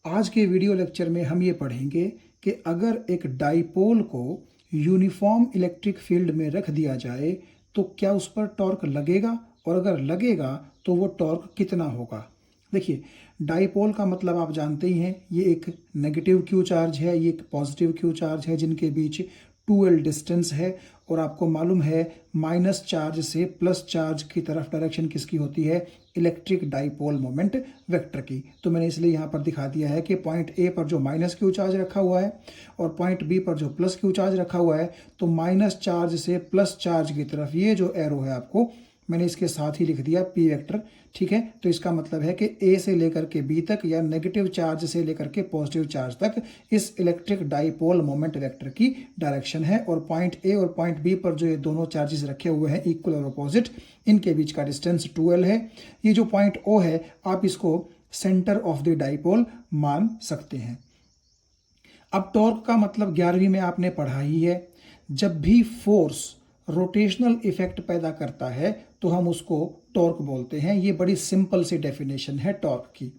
आज के video lecture में हम ये पढ़ेंगे कि अगर एक डाइपोल को यूनिफॉर्म इलेक्ट्रिक फील्ड में रख दिया जाए तो क्या उस पर टॉर्क लगेगा, और अगर लगेगा तो वो टॉर्क कितना होगा। देखिए, डाइपोल का मतलब आप जानते ही हैं, ये एक नेगेटिव क्यू चार्ज है, ये एक पॉजिटिव क्यू चार्ज है जिनके बीच 2l डिस्टेंस है। और आपको मालूम है माइनस चार्ज से प्लस चार्ज की तरफ डायरेक्शन किसकी होती है, इलेक्ट्रिक डाइपोल मोमेंट वेक्टर की। तो मैंने इसलिए यहाँ पर दिखा दिया है कि पॉइंट ए पर जो माइनस क्यू चार्ज रखा हुआ है और पॉइंट बी पर जो प्लस क्यू चार्ज रखा हुआ है, तो माइनस चार्ज से प्लस चार्ज की तरफ ये जो एरो है आपको मैंने इसके साथ ही लिख दिया पी वेक्टर। ठीक है, तो इसका मतलब है कि ए से लेकर के बी तक या नेगेटिव चार्ज से लेकर के पॉजिटिव चार्ज तक इस इलेक्ट्रिक डाइपोल मोमेंट वेक्टर की डायरेक्शन है। और पॉइंट ए और पॉइंट बी पर जो ये दोनों चार्जेस रखे हुए हैं इक्वल और अपोजिट, इनके बीच का डिस्टेंस 2l है। ये जो पॉइंट ओ है आप इसको सेंटर ऑफ द डाइपोल मान सकते हैं। अब टॉर्क का मतलब 11वीं में आपने पढ़ा ही है, जब भी फोर्स रोटेशनल इफेक्ट पैदा करता है तो हम उसको टॉर्क बोलते हैं। ये बड़ी सिंपल सी डेफिनेशन है टॉर्क की।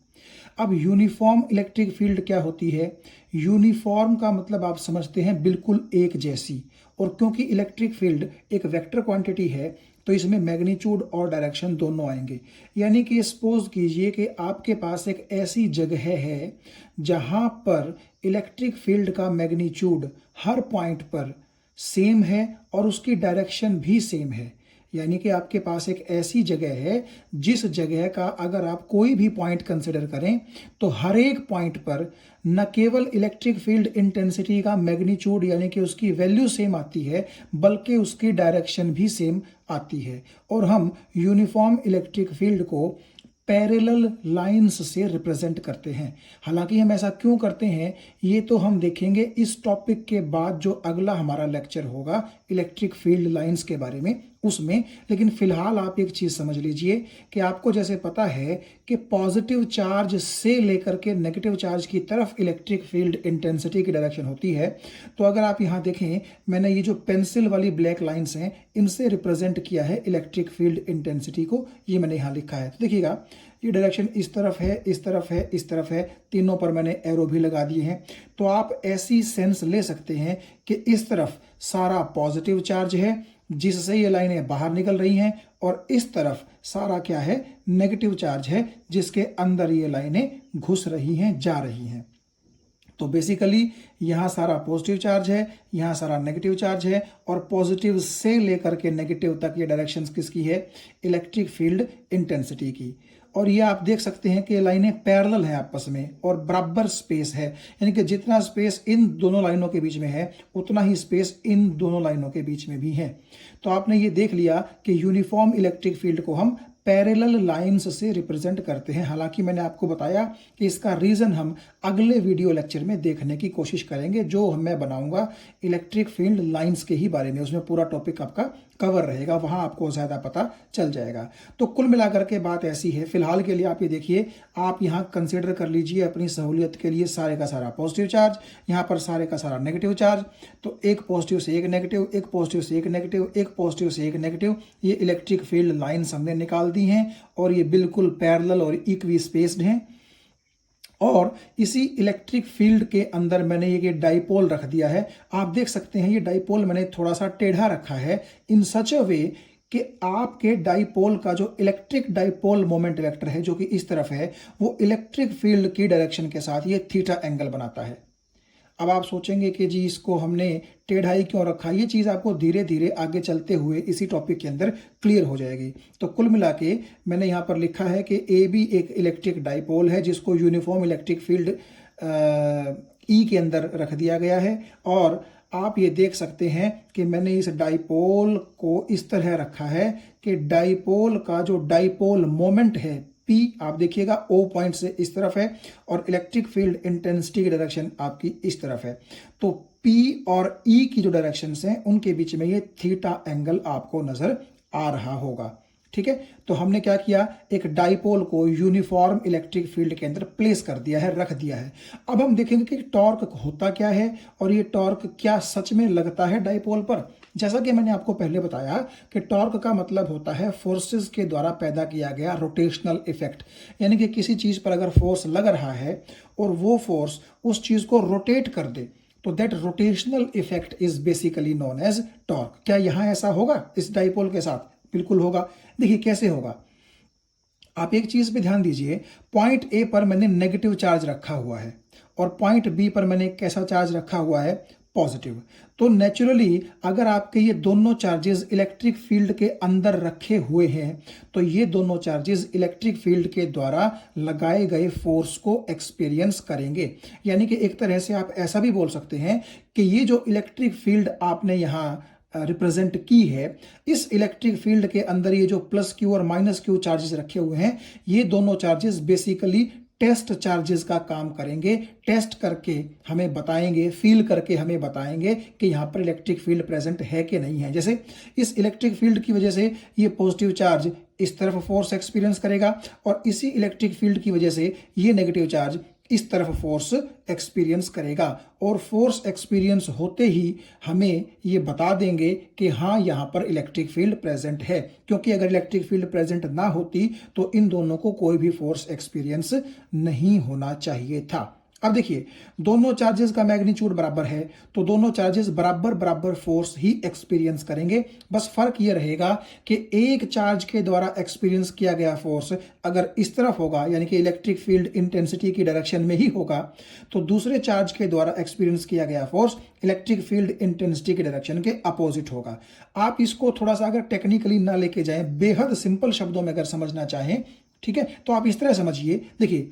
अब यूनिफॉर्म इलेक्ट्रिक फील्ड क्या होती है? यूनिफॉर्म का मतलब आप समझते हैं बिल्कुल एक जैसी, और क्योंकि इलेक्ट्रिक फील्ड एक वेक्टर क्वांटिटी है तो इसमें मैग्नीट्यूड और डायरेक्शन दोनों आएंगे। यानी कि सपोज कीजिए कि आपके पास एक ऐसी जगह है जहां पर इलेक्ट्रिक फील्ड का मैग्नीट्यूड हर पॉइंट पर सेम है और उसकी डायरेक्शन भी सेम है। यानी कि आपके पास एक ऐसी जगह है जिस जगह का अगर आप कोई भी पॉइंट कंसिडर करें तो हर एक पॉइंट पर न केवल इलेक्ट्रिक फील्ड इंटेंसिटी का मैग्नीट्यूड यानी कि उसकी वैल्यू सेम आती है, बल्कि उसकी डायरेक्शन भी सेम आती है। और हम यूनिफॉर्म इलेक्ट्रिक फील्ड को पैरेलल लाइंस से रिप्रेजेंट करते हैं। हालांकि हम ऐसा क्यों करते हैं ये तो हम देखेंगे इस टॉपिक के बाद जो अगला हमारा लेक्चर होगा इलेक्ट्रिक फील्ड लाइंस के बारे में, उसमें। लेकिन फिलहाल आप एक चीज समझ लीजिए कि आपको जैसे पता है कि पॉजिटिव चार्ज से लेकर के नेगेटिव चार्ज की तरफ इलेक्ट्रिक फील्ड इंटेंसिटी की डायरेक्शन होती है। तो अगर आप यहाँ देखें, मैंने ये जो पेंसिल वाली ब्लैक लाइंस हैं इनसे रिप्रेजेंट किया है इलेक्ट्रिक फील्ड इंटेंसिटी को। ये मैंने यहाँ लिखा है, तो देखिएगा ये डायरेक्शन इस तरफ है, इस तरफ है, इस तरफ है, तीनों पर मैंने एरो भी लगा दिए हैं। तो आप ऐसी सेंस ले सकते हैं कि इस तरफ सारा पॉजिटिव चार्ज है जिससे ये लाइनें बाहर निकल रही हैं, और इस तरफ सारा क्या है, नेगेटिव चार्ज है जिसके अंदर ये लाइनें घुस रही हैं, जा रही हैं। तो बेसिकली यहाँ सारा पॉजिटिव चार्ज है, यहाँ सारा नेगेटिव चार्ज है, और पॉजिटिव से लेकर के नेगेटिव तक ये डायरेक्शंस किसकी है, इलेक्ट्रिक फील्ड इंटेंसिटी की। और ये आप देख सकते हैं कि लाइनें पैरेलल हैं आपस में और बराबर स्पेस है, यानी कि जितना स्पेस इन दोनों लाइनों के बीच में है उतना ही स्पेस इन दोनों लाइनों के बीच में भी है। तो आपने ये देख लिया कि यूनिफॉर्म इलेक्ट्रिक फील्ड को हम पैरेलल लाइंस से रिप्रेजेंट करते हैं। हालांकि मैंने आपको बताया कि इसका रीजन हम अगले वीडियो लेक्चर में देखने की कोशिश करेंगे, जो मैं बनाऊंगा इलेक्ट्रिक फील्ड लाइंस के ही बारे में। उसमें पूरा टॉपिक आपका कवर रहेगा, वहां आपको ज्यादा पता चल जाएगा। तो कुल मिलाकर के बात ऐसी है, फिलहाल के लिए आप ये देखिए, आप यहाँ कंसिडर कर लीजिए अपनी सहूलियत के लिए सारे का सारा पॉजिटिव चार्ज, यहाँ पर सारे का सारा नेगेटिव चार्ज। तो एक पॉजिटिव से एक नेगेटिव, एक पॉजिटिव से एक नेगेटिव, एक पॉजिटिव से एक नेगेटिव, ये इलेक्ट्रिक फील्ड लाइंस हमने निकाल दी हैं और ये बिल्कुल पैरेलल और इक्वी स्पेस्ड हैं। और इसी इलेक्ट्रिक फील्ड के अंदर मैंने ये डाइपोल रख दिया है। आप देख सकते हैं ये डाइपोल मैंने थोड़ा सा टेढ़ा रखा है इन सच अ वे कि आपके डाइपोल का जो इलेक्ट्रिक डाइपोल मोमेंट वेक्टर है जो कि इस तरफ है, वो इलेक्ट्रिक फील्ड की डायरेक्शन के साथ ये थीटा एंगल बनाता है। अब आप सोचेंगे कि जी इसको हमने टेढ़ाई क्यों रखा, ये चीज़ आपको धीरे धीरे आगे चलते हुए इसी टॉपिक के अंदर क्लियर हो जाएगी। तो कुल मिला के मैंने यहाँ पर लिखा है कि ए बी एक इलेक्ट्रिक डाइपोल है जिसको यूनिफॉर्म इलेक्ट्रिक फील्ड ई के अंदर रख दिया गया है। और आप ये देख सकते हैं कि मैंने इस डाइपोल को इस तरह रखा है कि डाइपोल का जो डाइपोल मोमेंट है P, आप देखिएगा O पॉइंट से इस तरफ है और इलेक्ट्रिक फील्ड इंटेंसिटी की डायरेक्शन आपकी इस तरफ है। तो P और E की जो डायरेक्शंस हैं उनके बीच में ये थीटा एंगल आपको नजर आ रहा होगा। ठीक है, तो हमने क्या किया, एक डाइपोल को यूनिफॉर्म इलेक्ट्रिक फील्ड के अंदर प्लेस कर दिया है, रख दिया है। अब हम देखेंगे कि टॉर्क होता क्या है और ये टॉर्क क्या सच में लगता है डाइपोल पर। जैसा कि मैंने आपको पहले बताया कि टॉर्क का मतलब होता है फोर्सेस के द्वारा पैदा किया गया रोटेशनल इफेक्ट, यानी कि किसी चीज़ पर अगर फोर्स लग रहा है और वो फोर्स उस चीज़ को रोटेट कर दे, तो that rotational effect is basically known as torque. क्या यहाँ ऐसा होगा इस डाइपोल के साथ? बिल्कुल होगा। देखिए कैसे होगा, आप एक चीज पे ध्यान दीजिए, पॉइंट ए पर मैंने नेगेटिव चार्ज रखा हुआ है और पॉइंट बी पर मैंने कैसा चार्ज रखा हुआ है? पॉजिटिव। तो नेचुरली अगर आपके ये दोनों चार्जेस इलेक्ट्रिक फील्ड के अंदर रखे हुए हैं तो ये दोनों चार्जेस इलेक्ट्रिक फील्ड के द्वारा लगाए गए फोर्स को एक्सपीरियंस करेंगे। यानी कि एक तरह से आप ऐसा भी बोल सकते हैं कि ये जो इलेक्ट्रिक फील्ड आपने यहाँ रिप्रेजेंट की है, इस इलेक्ट्रिक फील्ड के अंदर ये जो प्लस क्यू और माइनस क्यू चार्जेस रखे हुए हैं, ये दोनों चार्जेस बेसिकली टेस्ट चार्जेस का काम करेंगे। टेस्ट करके हमें बताएंगे, फील करके हमें बताएंगे कि यहाँ पर इलेक्ट्रिक फील्ड प्रेजेंट है कि नहीं है। जैसे इस इलेक्ट्रिक फील्ड की वजह से ये पॉजिटिव चार्ज इस तरफ फोर्स एक्सपीरियंस करेगा और इसी इलेक्ट्रिक फील्ड की वजह से ये नेगेटिव चार्ज इस तरफ फोर्स एक्सपीरियंस करेगा और फोर्स एक्सपीरियंस होते ही हमें ये बता देंगे कि हाँ यहाँ पर इलेक्ट्रिक फील्ड प्रेजेंट है, क्योंकि अगर इलेक्ट्रिक फील्ड प्रेजेंट ना होती तो इन दोनों को कोई भी फोर्स एक्सपीरियंस नहीं होना चाहिए था। अब देखिए दोनों चार्जेस का मैग्नीट्यूड बराबर है तो दोनों चार्जेस बराबर बराबर फोर्स ही एक्सपीरियंस करेंगे। बस फर्क ये रहेगा कि एक चार्ज के द्वारा एक्सपीरियंस किया गया फोर्स अगर इस तरफ होगा, यानी कि इलेक्ट्रिक फील्ड इंटेंसिटी की डायरेक्शन में ही होगा, तो दूसरे चार्ज के द्वारा एक्सपीरियंस किया गया फोर्स इलेक्ट्रिक फील्ड इंटेंसिटी की डायरेक्शन के अपोजिट होगा। आप इसको थोड़ा सा अगर टेक्निकली ना लेके जाएं, बेहद सिंपल शब्दों में अगर समझना चाहें, ठीक है, तो आप इस तरह समझिए। देखिए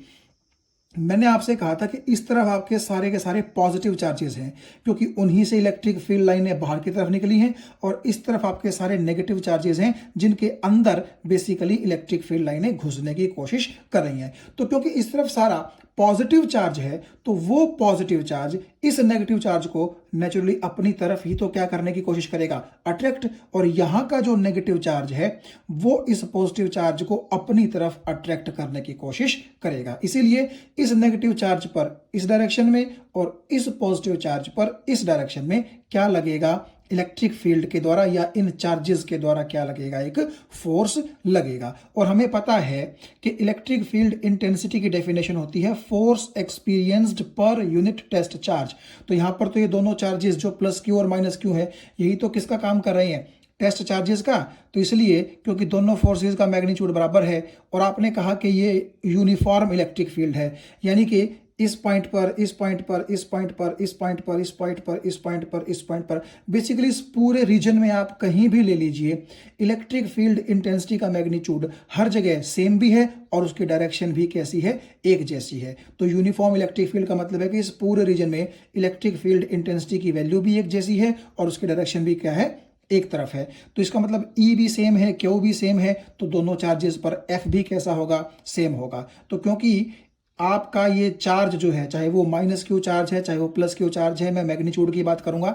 मैंने आपसे कहा था कि इस तरफ आपके सारे के सारे पॉजिटिव चार्जेस हैं क्योंकि उन्हीं से इलेक्ट्रिक फील्ड लाइनें बाहर की तरफ निकली हैं, और इस तरफ आपके सारे नेगेटिव चार्जेस हैं जिनके अंदर बेसिकली इलेक्ट्रिक फील्ड लाइनें घुसने की कोशिश कर रही हैं। तो क्योंकि इस तरफ सारा पॉजिटिव चार्ज है तो वो पॉजिटिव चार्ज इस नेगेटिव चार्ज को नेचुरली अपनी तरफ ही तो क्या करने की कोशिश करेगा? अट्रैक्ट। और यहां का जो नेगेटिव चार्ज है वो इस पॉजिटिव चार्ज को अपनी तरफ अट्रैक्ट करने की कोशिश करेगा। इसीलिए इस नेगेटिव चार्ज पर इस डायरेक्शन में और इस पॉजिटिव चार्ज पर इस डायरेक्शन में क्या लगेगा? इलेक्ट्रिक फील्ड के द्वारा या इन चार्जेस के द्वारा क्या लगेगा? एक फोर्स लगेगा। और हमें पता है कि इलेक्ट्रिक फील्ड इंटेंसिटी की डेफिनेशन होती है force experienced per unit test charge. तो यहां पर तो ये दोनों चार्जेस जो प्लस क्यू और माइनस क्यू है, यही तो किसका काम कर रहे हैं? टेस्ट चार्जेस का। तो इसलिए क्योंकि दोनों फोर्सेस का मैग्नीट्यूड बराबर है और आपने कहा कि ये यूनिफॉर्म इलेक्ट्रिक फील्ड है, यानी कि इस पॉइंट पर, इस पॉइंट पर, इस पॉइंट पर, इस पॉइंट पर, इस पॉइंट पर, इस पॉइंट पर, इस पॉइंट पर, बेसिकली इस पूरे रीजन में आप कहीं भी ले लीजिए, इलेक्ट्रिक फील्ड इंटेंसिटी का मैग्नीट्यूड हर जगह सेम भी है और उसकी डायरेक्शन भी कैसी है? एक जैसी है। तो यूनिफॉर्म इलेक्ट्रिक फील्ड का मतलब है कि इस पूरे रीजन में इलेक्ट्रिक फील्ड इंटेंसिटी की वैल्यू भी एक जैसी है और उसकी डायरेक्शन भी क्या है? एक तरफ है। तो इसका मतलब E भी सेम है, Q भी सेम है, तो दोनों चार्जेस पर F भी कैसा होगा? सेम होगा। तो क्योंकि आपका ये चार्ज जो है, चाहे वो माइनस क्यू चार्ज है चाहे वो प्लस क्यू चार्ज है, मैं मैग्नीट्यूड की बात करूंगा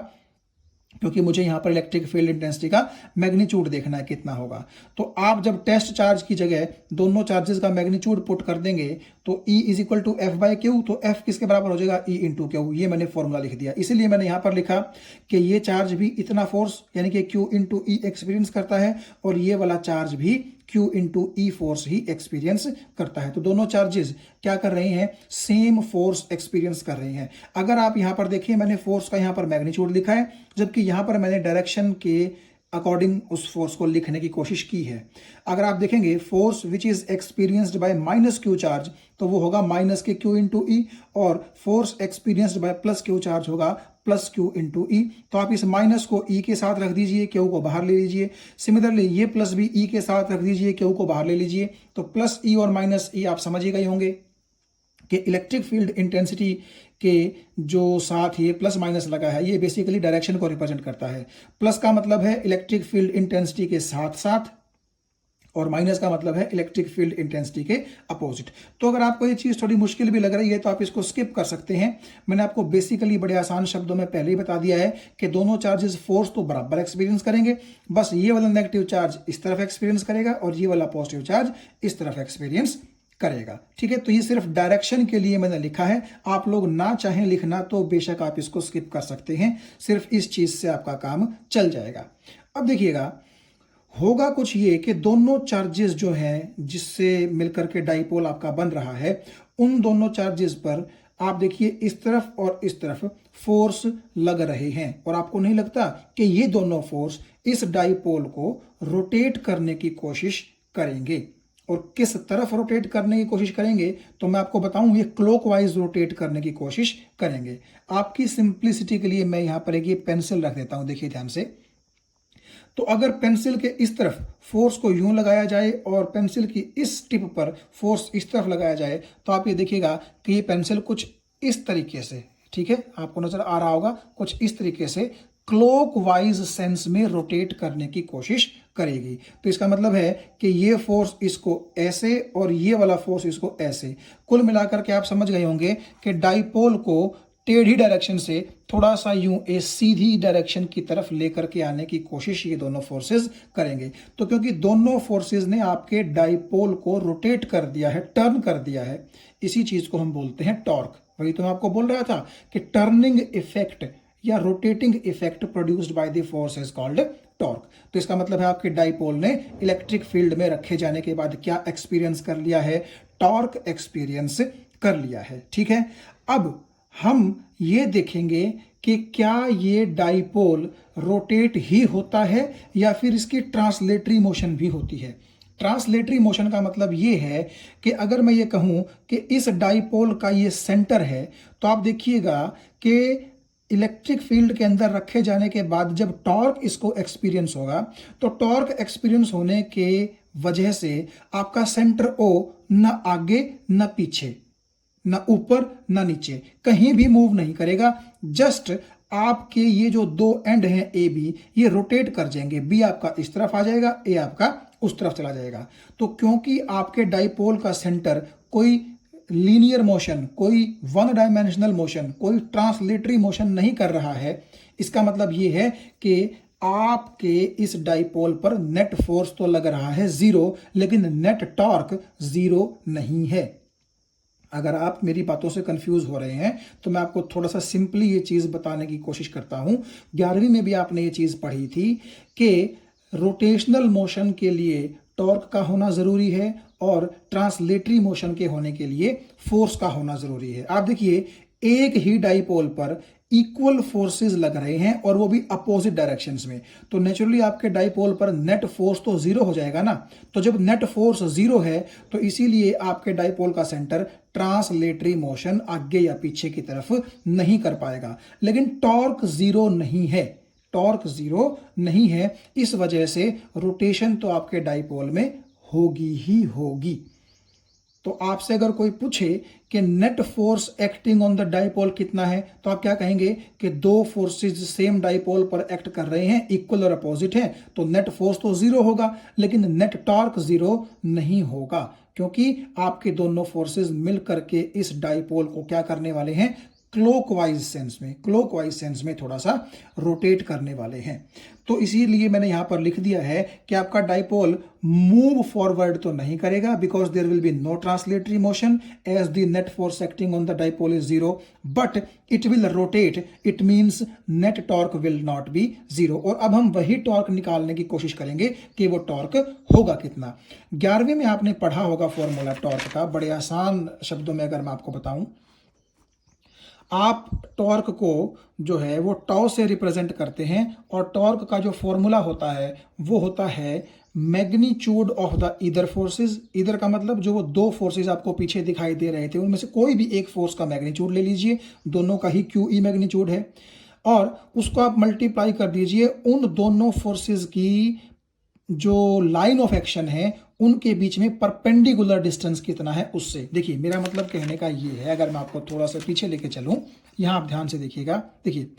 क्योंकि मुझे यहां पर इलेक्ट्रिक फील्ड इंटेंसिटी का मैग्नीट्यूड देखना है कितना होगा। तो आप जब टेस्ट चार्ज की जगह दोनों चार्जेस का मैग्नीट्यूड पुट कर देंगे तो E is equal to F by q, तो F किसके बराबर हो जाएगा? E into q. ये मैंने फॉर्मूला लिख दिया। इसीलिए मैंने यहां पर लिखा कि ये चार्ज भी इतना फोर्स यानी कि Q इंटू E एक्सपीरियंस करता है और ये वाला चार्ज भी Q इंटू E फोर्स ही एक्सपीरियंस करता है। तो दोनों चार्जेस क्या कर रहे हैं? सेम फोर्स एक्सपीरियंस कर रहे हैं। अगर आप यहां पर देखिए, मैंने फोर्स का यहां पर मैग्नीट्यूड लिखा है, जबकि यहां पर मैंने डायरेक्शन के अकॉर्डिंग उस फोर्स को लिखने की कोशिश की है। अगर आप देखेंगे force which is experienced bye minus Q charge, तो वो होगा माइनस के Q इंटू ई, और force experienced bye plus Q charge होगा प्लस क्यू इंटू ई। तो आप इस माइनस को ई के साथ रख दीजिए, क्यू को बाहर ले लीजिए। सिमिलरली ये प्लस भी ई के साथ रख दीजिए, क्यू को बाहर ले लीजिए। तो प्लस ई और माइनस ई आप समझ ही गए होंगे कि इलेक्ट्रिक फील्ड इंटेंसिटी के जो साथ ये प्लस माइनस लगा है ये बेसिकली डायरेक्शन को रिप्रेजेंट करता है। प्लस का मतलब है इलेक्ट्रिक फील्ड इंटेंसिटी के साथ साथ और माइनस का मतलब है इलेक्ट्रिक फील्ड इंटेंसिटी के अपोजिट। तो अगर आपको ये चीज थोड़ी मुश्किल भी लग रही है तो आप इसको स्किप कर सकते हैं। मैंने आपको बेसिकली बड़े आसान शब्दों में पहले ही बता दिया है कि दोनों चार्जेस फोर्स तो बराबर एक्सपीरियंस करेंगे, बस ये वाला नेगेटिव चार्ज इस तरफ एक्सपीरियंस करेगा और ये वाला पॉजिटिव चार्ज इस तरफ एक्सपीरियंस करेगा। ठीक है, तो ये सिर्फ डायरेक्शन के लिए मैंने लिखा है, आप लोग ना चाहें लिखना तो बेशक आप इसको स्किप कर सकते हैं, सिर्फ इस चीज से आपका काम चल जाएगा। अब देखिएगा, होगा कुछ ये कि दोनों चार्जेस जो हैं जिससे मिलकर के डाइपोल आपका बन रहा है, उन दोनों चार्जेस पर आप देखिए इस तरफ और इस तरफ फोर्स लग रहे हैं, और आपको नहीं लगता कि ये दोनों फोर्स इस डाइपोल को रोटेट करने की कोशिश करेंगे? और किस तरफ रोटेट करने की कोशिश करेंगे तो मैं आपको बताऊं, ये क्लॉकवाइज रोटेट करने की कोशिश करेंगे। आपकी सिंप्लिसिटी के लिए मैं यहां पर एक ये पेंसिल रख देता हूं, देखिए ध्यान से। तो अगर पेंसिल के इस तरफ फोर्स को यूं लगाया जाए और पेंसिल की इस टिप पर फोर्स इस तरफ लगाया जाए, तो आप ये देखिएगा कि ये पेंसिल कुछ इस तरीके से, ठीक है, आपको नजर आ रहा होगा, कुछ इस तरीके से क्लॉकवाइज सेंस में रोटेट करने की कोशिश करेगी। तो इसका मतलब है कि ये फोर्स इसको ऐसे और ये वाला फोर्स इसको ऐसे, कुल मिलाकर के आप समझ गए होंगे कि डाइपोल को टेढ़ी डायरेक्शन से थोड़ा सा यूं ए सीधी डायरेक्शन की तरफ लेकर के आने की कोशिश ये दोनों फोर्सेस करेंगे। तो क्योंकि दोनों फोर्सेस ने आपके डाइपोल को रोटेट कर दिया है, टर्न कर दिया है, इसी चीज को हम बोलते हैं टॉर्क। वही तो मैं आपको बोल रहा था कि टर्निंग इफेक्ट या rotating effect produced by the force is called torque. तो इसका मतलब है आपके डाइपोल ने इलेक्ट्रिक फील्ड में रखे जाने के बाद क्या एक्सपीरियंस कर लिया है? टॉर्क एक्सपीरियंस कर लिया है। ठीक है, अब हम ये देखेंगे कि क्या ये डाइपोल रोटेट ही होता है या फिर इसकी ट्रांसलेटरी मोशन भी होती है। ट्रांसलेटरी मोशन का मतलब ये है कि अगर मैं ये कहूं कि इस डाइपोल का ये सेंटर है, तो आप देखिएगा कि इलेक्ट्रिक फील्ड के अंदर रखे जाने के बाद जब टॉर्क इसको एक्सपीरियंस होगा, तो टॉर्क एक्सपीरियंस होने के वजह से आपका सेंटर ओ न आगे न पीछे, ना ऊपर ना नीचे, कहीं भी मूव नहीं करेगा। जस्ट आपके ये जो दो एंड हैं ए बी, ये रोटेट कर जाएंगे, बी आपका इस तरफ आ जाएगा, ए आपका उस तरफ चला जाएगा। तो क्योंकि आपके डाइपोल का सेंटर कोई लीनियर मोशन, कोई वन डायमेंशनल मोशन, कोई ट्रांसलेटरी मोशन नहीं कर रहा है, इसका मतलब ये है कि आपके इस डाइपोल पर नेट फोर्स तो लग रहा है जीरो, लेकिन नेट टॉर्क जीरो नहीं है। अगर आप मेरी बातों से कंफ्यूज हो रहे हैं तो मैं आपको थोड़ा सा सिंपली ये चीज बताने की कोशिश करता हूं। 11वीं में भी आपने ये चीज पढ़ी थी कि रोटेशनल मोशन के लिए टॉर्क का होना जरूरी है और ट्रांसलेटरी मोशन के होने के लिए फोर्स का होना जरूरी है। आप देखिए, एक ही डाइपोल पर इक्वल फोर्सेस लग रहे हैं और वो भी अपोजिट डायरेक्शंस में, तो नेचुरली आपके डाइपोल पर नेट फोर्स तो जीरो हो जाएगा ना। तो जब नेट फोर्स जीरो है तो इसीलिए आपके डाइपोल का सेंटर ट्रांसलेटरी मोशन आगे या पीछे की तरफ नहीं कर पाएगा। लेकिन टॉर्क जीरो नहीं है, टॉर्क जीरो नहीं है, इस वजह से रोटेशन तो आपके डाइपोल में होगी ही होगी। तो आपसे अगर कोई पूछे कि net force acting on the dipole कितना है, तो आप क्या कहेंगे कि दो फोर्सेस सेम डाइपोल पर एक्ट कर रहे हैं, इक्वल और अपोजिट हैं, तो नेट फोर्स तो जीरो होगा, लेकिन नेट टॉर्क जीरो नहीं होगा, क्योंकि आपके दोनों फोर्सेस मिलकर के इस डाइपोल को क्या करने वाले हैं? क्लॉकवाइज सेंस में थोड़ा सा रोटेट करने वाले हैं। तो इसीलिए मैंने यहां पर लिख दिया है कि आपका डाइपोल मूव फॉरवर्ड तो नहीं करेगा, because there will be no translatory motion as the net force acting on the dipole is zero, but it will rotate, it means net torque will not be zero. और अब हम वही torque निकालने की कोशिश करेंगे कि वो टॉर्क होगा कितना। 11वीं में आपने पढ़ा होगा फॉर्मूला टॉर्क का, बड़े आसान शब्दों में अगर मैं आपको बताऊं, आप टॉर्क को जो है वो टॉ से रिप्रेजेंट करते हैं, और टॉर्क का जो फॉर्मूला होता है वो होता है magnitude of the either forces. Either का मतलब जो वो दो फोर्सेस आपको पीछे दिखाई दे रहे थे, उनमें से कोई भी एक फोर्स का मैग्नीट्यूड ले लीजिए, दोनों का ही क्यू ई मैग्नीट्यूड है, और उसको आप मल्टीप्लाई कर दीजिए उन दोनों फोर्सेस की जो लाइन ऑफ एक्शन है उनके बीच में परपेंडिकुलर डिस्टेंस कितना है उससे। देखिए, मेरा मतलब कहने का ये है, अगर मैं आपको थोड़ा सा पीछे लेके चलूं, यहां आप ध्यान से देखिएगा, देखिए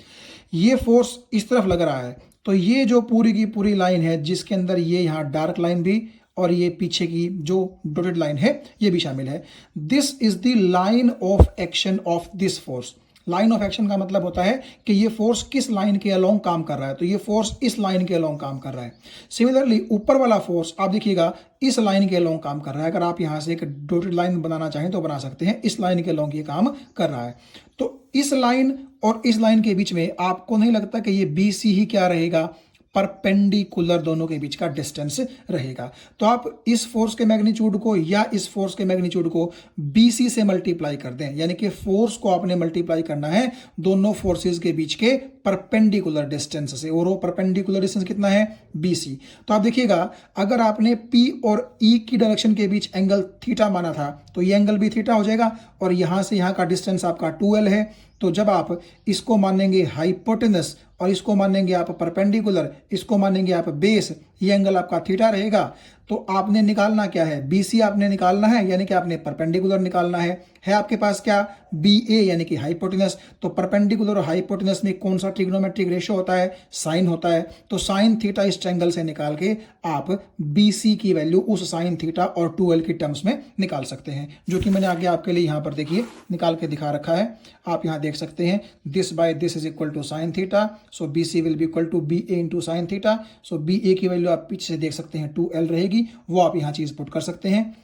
ये फोर्स इस तरफ लग रहा है, तो ये जो पूरी की पूरी लाइन है जिसके अंदर ये यहां डार्क लाइन भी और ये पीछे की जो डॉटेड लाइन है ये भी शामिल है, this is the line of action of this force. Line of action का मतलब होता है कि ये फोर्स किस लाइन के अलोंग काम कर रहा है, तो ये फोर्स इस लाइन के अलोंग काम कर रहा है। सिमिलरली ऊपर वाला फोर्स आप देखिएगा इस लाइन के अलोंग काम कर रहा है। अगर आप यहाँ से एक डॉटेड लाइन बनाना चाहें तो बना सकते हैं, इस लाइन के अलोंग ये काम कर रहा है। तो इस लाइन और इस लाइन के बीच में आपको नहीं लगता कि ये बी सी ही क्या रहेगा, परपेंडिकुलर दोनों के बीच का डिस्टेंस रहेगा। तो आप इस फोर्स के मैग्नीट्यूड को या इस फोर्स के मैग्नीट्यूड को BC से मल्टीप्लाई कर दें, यानी कि फोर्स को आपने मल्टीप्लाई करना है दोनों फोर्सेस के बीच के परपेंडिकुलर डिस्टेंस से, और वो परपेंडिकुलर डिस्टेंस कितना है, BC। तो आप देखिएगा अगर आपने P और E की डायरेक्शन के बीच एंगल थीटा माना था तो ये एंगल भी थीटा हो जाएगा, और यहां से यहां का डिस्टेंस आपका 2L है। तो जब आप इसको मानेंगे हाइपोटेनस और इसको मानेंगे आप परपेंडिकुलर, इसको मानेंगे आप बेस, ये एंगल आपका थीटा रहेगा। तो आपने निकालना क्या है, BC आपने निकालना है, यानी कि आपने परपेंडिकुलर निकालना है आपके पास क्या, BA यानी कि हाइपोटेनस। तो परपेंडिकुलर और हाइपोटेनस में कौन सा ट्रिग्नोमेट्रिक रेशियो होता है, साइन होता है। तो साइन थीटा इस ट्रायंगल से निकाल के आप BC की वैल्यू उस साइन थीटा और 2L की टर्म्स में निकाल सकते हैं, जो कि मैंने आगे आपके लिए यहाँ पर देखिए निकाल के दिखा रखा है। आप यहाँ देख सकते हैं this by this is equal to sine theta, so BC will be equal to BA into sine theta. So BA की वैल्यू आप पीछे से देख सकते हैं 2L रहेगी, वो आप यहाँ चीज पुट कर सकते हैं।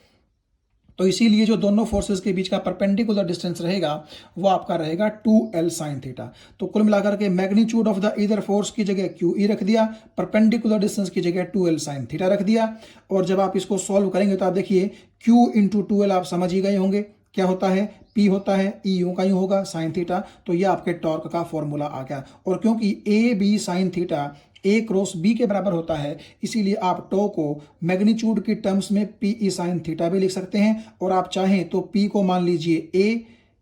तो इसीलिए जो दोनों फोर्सेस के बीच का परपेंडिकुलर डिस्टेंस रहेगा वो आपका रहेगा 2L साइन थीटा। तो कुल मिलाकर के magnitude of the either force की जगह QE रख दिया, परपेंडिकुलर डिस्टेंस की जगह 2L साइन थीटा रख दिया। और जब आप इसको सॉल्व करेंगे तो आप देखिए Q इंटू 2L आप समझ ही गए होंगे क्या होता है, P होता है, E यूं का यूं होगा साइन थीटा। तो ये आपके टॉर्क का फॉर्मूला आ गया। और क्योंकि AB sine theta A cross B के बराबर होता है, इसीलिए आप टॉ को मैग्नीट्यूड की टर्म्स में PE साइन थीटा भी लिख सकते हैं। और आप चाहें तो P को मान लीजिए A,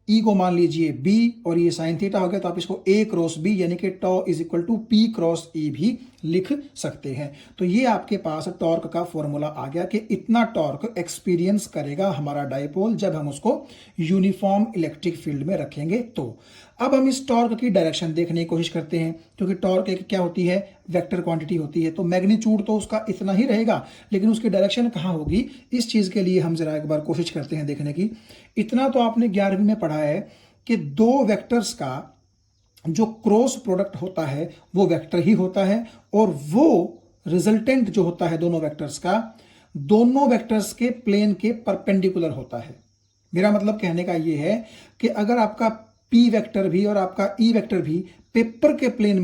E को मान लीजिए B, और ये साइन थीटा हो गया तो आप इसको A क्रॉस B यानी कि tau is equal to P cross E भी लिख सकते हैं। तो ये आपके पास टॉर्क का फॉर्मूला आ गया कि इतना टॉर्क एक्सपीरियंस करेगा हमारा डायपोल जब हम उसको यूनिफॉर्म इलेक्ट्रिक फील्ड में रखेंगे। तो अब हम इस टॉर्क की डायरेक्शन देखने की कोशिश करते हैं, क्योंकि टॉर्क एक क्या होती है, वेक्टर क्वांटिटी होती है। तो मैग्नीट्यूड तो उसका इतना ही रहेगा, लेकिन उसकी डायरेक्शन कहाँ होगी, इस चीज के लिए हम जरा एक बार कोशिश करते हैं देखने की। इतना तो आपने 11वीं में पढ़ा है कि दो वेक्टर्स का जो क्रॉस प्रोडक्ट होता है वो वेक्टर ही होता है, और वो रिजल्टेंट जो होता है दोनों वेक्टर्स का, दोनों वेक्टर्स के प्लेन के परपेंडिकुलर होता है। मेरा मतलब कहने का ये है कि अगर आपका P वेक्टर भी और आपका E वेक्टर भी पेपर के प्लेन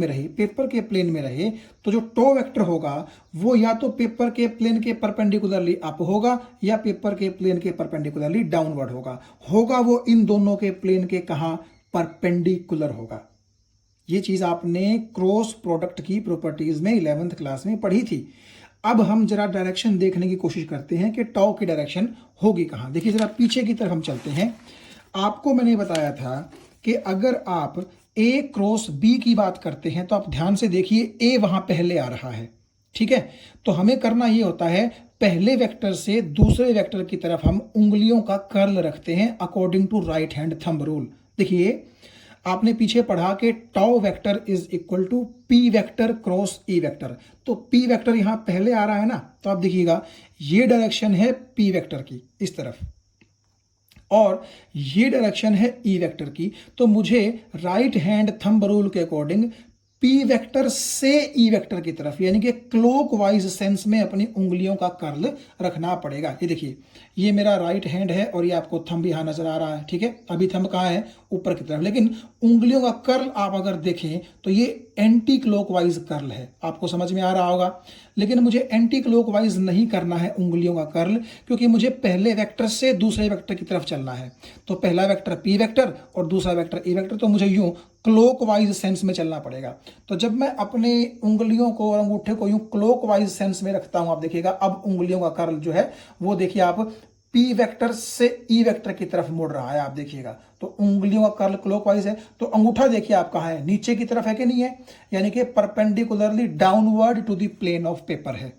में रहे, तो जो टो वेक्टर होगा वो या तो पेपर के प्लेन के परपेंडिकुलरली अप होगा या पेपर के प्लेन के परपेंडिकुलरली डाउनवर्ड होगा वो इन दोनों के प्लेन के कहां, परपेंडिकुलर होगा। ये चीज आपने क्रॉस प्रोडक्ट की प्रॉपर्टीज में 11th क्लास में पढ़ी थी। अब हम जरा डायरेक्शन देखने की कोशिश करते हैं कि टॉ की डायरेक्शन होगी कहां। देखिए जरा पीछे की तरफ हम चलते हैं। आपको मैंने बताया था कि अगर आप A क्रॉस B की बात करते हैं तो आप ध्यान से देखिए A वहां पहले आ रहा है, ठीक है। तो हमें करना ये होता है पहले वेक्टर से दूसरे वेक्टर की तरफ हम उंगलियों का कर्ल रखते हैं according to right hand thumb rule. देखिए आपने पीछे पढ़ा कि tau vector is equal to P vector cross E vector. तो P वेक्टर यहां पहले आ रहा है ना, तो आप देखिएगा ये डायरेक्शन है P वेक्टर की इस तरफ, और ये डायरेक्शन है E वेक्टर की। तो मुझे राइट हैंड थंब रूल के अकॉर्डिंग P वेक्टर से E वेक्टर की तरफ यानी कि क्लॉकवाइज सेंस में अपनी उंगलियों का कर्ल रखना पड़ेगा। ये देखिए ये मेरा राइट हैंड है और ये आपको थंब यहां नजर आ रहा है, ठीक है। अभी थंब कहां है, ऊपर की तरफ, लेकिन उंगलियों का कर्ल आप अगर देखें तो ये एंटी क्लॉकवाइज कर्ल है। आपको समझ में आ रहा होगा, लेकिन मुझे एंटी क्लॉकवाइज नहीं करना है उंगलियों का कर्ल, क्योंकि मुझे पहले वेक्टर से दूसरे वेक्टर की तरफ चलना है। तो पहला वेक्टर P वेक्टर और दूसरा वेक्टर E वेक्टर, तो मुझे यूं क्लॉकवाइज सेंस में चलना पड़ेगा। तो जब मैं अपने उंगलियों को और अंगूठे को यूं क्लॉकवाइज सेंस में रखता हूं, आप देखिएगा अब उंगलियों का कर्ल जो है वो देखिए आप P वेक्टर से E वेक्टर की तरफ मुड़ रहा है, आप देखिएगा। तो उंगलियों का कर्ल क्लॉकवाइज है। तो अंगूठा देखिए आप कहां है, नीचे की तरफ है कि नहीं है, यानी कि perpendicularly downward to the plane of paper है।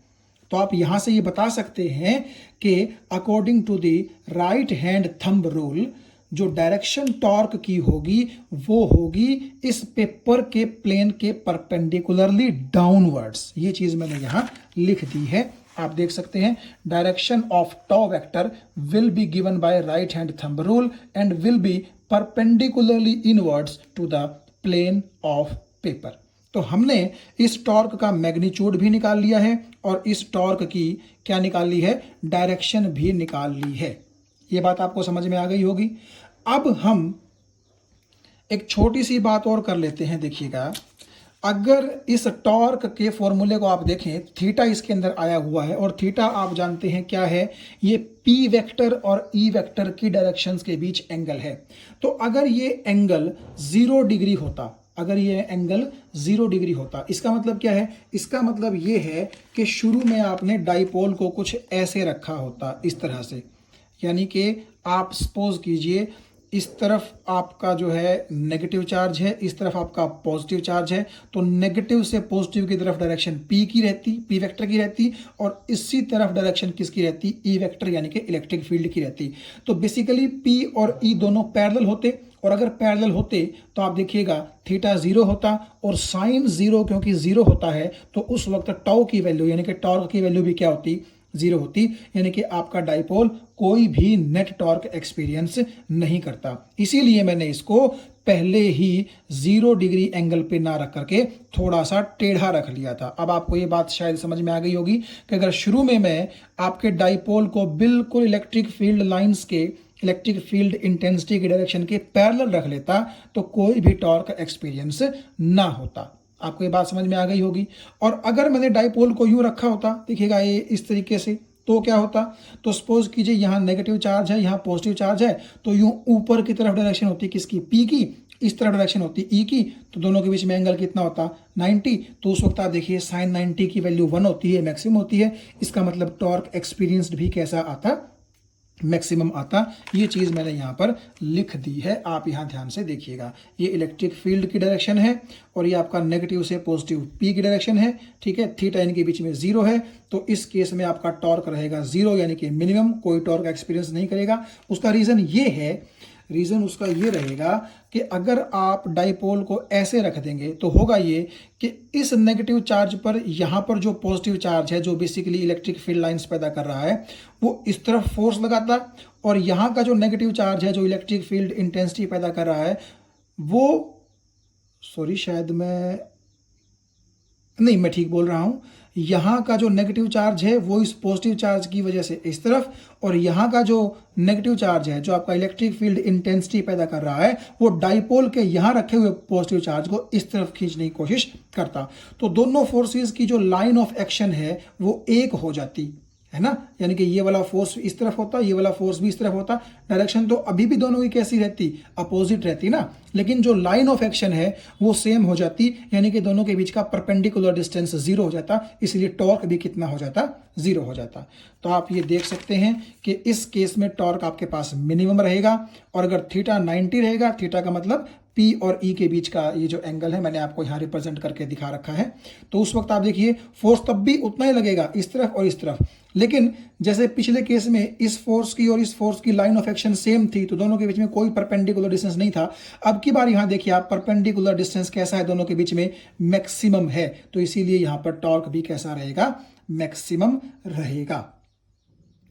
तो आप यहां से ये बता सकते हैं कि according to the right hand thumb rule जो डायरेक्शन टॉर्क की होगी वो होगी इस पेपर के प्लेन के परपेंडिकुलरली डाउनवर्ड्स। ये चीज मैंने यहां लिख दी है, आप देख सकते हैं। Direction of tau vector will be given by right hand thumb rule and will be perpendicularly inwards to the plane of paper. तो हमने इस टॉर्क का मैग्नीट्यूड भी निकाल लिया है और इस टॉर्क की क्या निकाल ली है, डायरेक्शन भी निकाल ली है। ये बात आपको समझ में आ गई होगी। अब हम एक छोटी सी बात और कर लेते हैं। देखिएगा, अगर इस टॉर्क के फॉर्मूले को आप देखें, थीटा इसके अंदर आया हुआ है और थीटा आप जानते हैं क्या है, ये पी वेक्टर और ई वेक्टर की डायरेक्शंस के बीच एंगल है। तो अगर ये एंगल 0 डिग्री होता, अगर ये एंगल 0 डिग्री होता, इसका मतलब क्या है, इसका मतलब ये है कि शुरू में आपने डाइपोल को कुछ ऐसे रखा होता, इस तरह से, यानी कि आप सपोज कीजिए इस तरफ आपका जो है नेगेटिव चार्ज है, इस तरफ आपका पॉजिटिव चार्ज है, तो नेगेटिव से पॉजिटिव की तरफ डायरेक्शन पी की रहती, पी वेक्टर की रहती, और इसी तरफ डायरेक्शन किसकी रहती, ई वेक्टर यानी कि इलेक्ट्रिक फील्ड की रहती। तो बेसिकली पी और ई दोनों पैरेलल होते, और अगर पैरेलल होते तो आप देखिएगा थीटा 0 होता और साइन 0 क्योंकि 0 होता है तो उस वक्त टाउ की वैल्यू यानी कि टॉर्क की वैल्यू भी क्या होती, 0 होती, यानी कि आपका डाइपोल कोई भी नेट टॉर्क एक्सपीरियंस नहीं करता। इसीलिए मैंने इसको पहले ही 0 डिग्री एंगल पे ना रख करके थोड़ा सा टेढ़ा रख लिया था। अब आपको ये बात शायद समझ में आ गई होगी कि अगर शुरू में मैं आपके डाइपोल को बिल्कुल इलेक्ट्रिक फील्ड लाइंस के, इलेक्ट्रिक फील्ड इंटेंसिटी के डायरेक्शन के पैरेलल रख लेता तो कोई भी टॉर्क एक्सपीरियंस ना होता। आपको ये बात समझ में आ गई होगी। और अगर मैंने डाइपोल को यूं रखा होता, देखिएगा ये इस तरीके से, तो क्या होता, तो सपोज कीजिए यहाँ नेगेटिव चार्ज है, यहाँ पॉजिटिव चार्ज है, तो यूं ऊपर की तरफ डायरेक्शन होती किसकी, पी की, इस तरफ डायरेक्शन होती ई की, तो दोनों के बीच में एंगल कितना होता, 90। तो उस वक्त आप देखिए साइन 90 की वैल्यू 1 होती है, मैक्सिमम होती है। इसका मतलब टॉर्क एक्सपीरियंस्ड भी कैसा आता, मैक्सिमम आता। ये चीज़ मैंने यहाँ पर लिख दी है, आप यहाँ ध्यान से देखिएगा। ये इलेक्ट्रिक फील्ड की डायरेक्शन है और ये आपका नेगेटिव से पॉजिटिव पी की डायरेक्शन है, ठीक है। थीटा इनके बीच में 0 है, तो इस केस में आपका टॉर्क रहेगा 0 यानी कि मिनिमम, कोई टॉर्क एक्सपीरियंस नहीं करेगा। उसका रीज़न ये है, रीज़न उसका ये रहेगा कि अगर आप डाइपोल को ऐसे रख देंगे तो होगा ये कि इस नेगेटिव चार्ज पर यहाँ पर जो पॉजिटिव चार्ज है, जो बेसिकली इलेक्ट्रिक फील्ड लाइंस पैदा कर रहा है, वो इस तरफ फोर्स लगाता, और यहाँ का जो नेगेटिव चार्ज है, जो इलेक्ट्रिक फील्ड इंटेंसिटी पैदा कर रहा है, वो शायद मैं ठीक बोल रहा हूँ, यहाँ का जो नेगेटिव चार्ज है वो इस पॉजिटिव चार्ज की वजह से इस तरफ, और यहाँ का जो नेगेटिव चार्ज है, जो आपका इलेक्ट्रिक फील्ड इंटेंसिटी पैदा कर रहा है, वो डाइपोल के यहाँ रखे हुए पॉजिटिव चार्ज को इस तरफ खींचने की कोशिश करता। तो दोनों फोर्सेस की जो लाइन ऑफ एक्शन है वो एक हो जाती है ना, यानी कि ये वाला फोर्स इस तरफ होता, ये वाला फोर्स भी इस तरफ होता। डायरेक्शन तो अभी भी दोनों की कैसी रहती, अपोजिट रहती ना, लेकिन जो लाइन ऑफ एक्शन है वो सेम हो जाती, यानी कि दोनों के बीच का परपेंडिकुलर डिस्टेंस 0 हो जाता, इसलिए टॉर्क भी कितना हो जाता, 0 हो जाता। तो आप ये देख सकते हैं कि इस केस में टॉर्क आपके पास मिनिमम रहेगा, और अगर थीटा 90 रहेगा, थीटा का मतलब P और E के बीच का ये जो एंगल है मैंने आपको यहाँ रिप्रेजेंट करके दिखा रखा है, तो उस वक्त आप देखिए फोर्स तब भी उतना ही लगेगा इस तरफ और इस तरफ। लेकिन जैसे पिछले केस में इस फोर्स की और इस फोर्स की लाइन ऑफ एक्शन सेम थी, तो दोनों के बीच में कोई परपेंडिकुलर डिस्टेंस नहीं था। अब की बार यहाँ देखिए आप, परपेंडिकुलर डिस्टेंस कैसा है, दोनों के बीच में मैक्सिमम है, तो इसीलिए यहाँ पर टॉर्क भी कैसा रहेगा, मैक्सिमम रहेगा।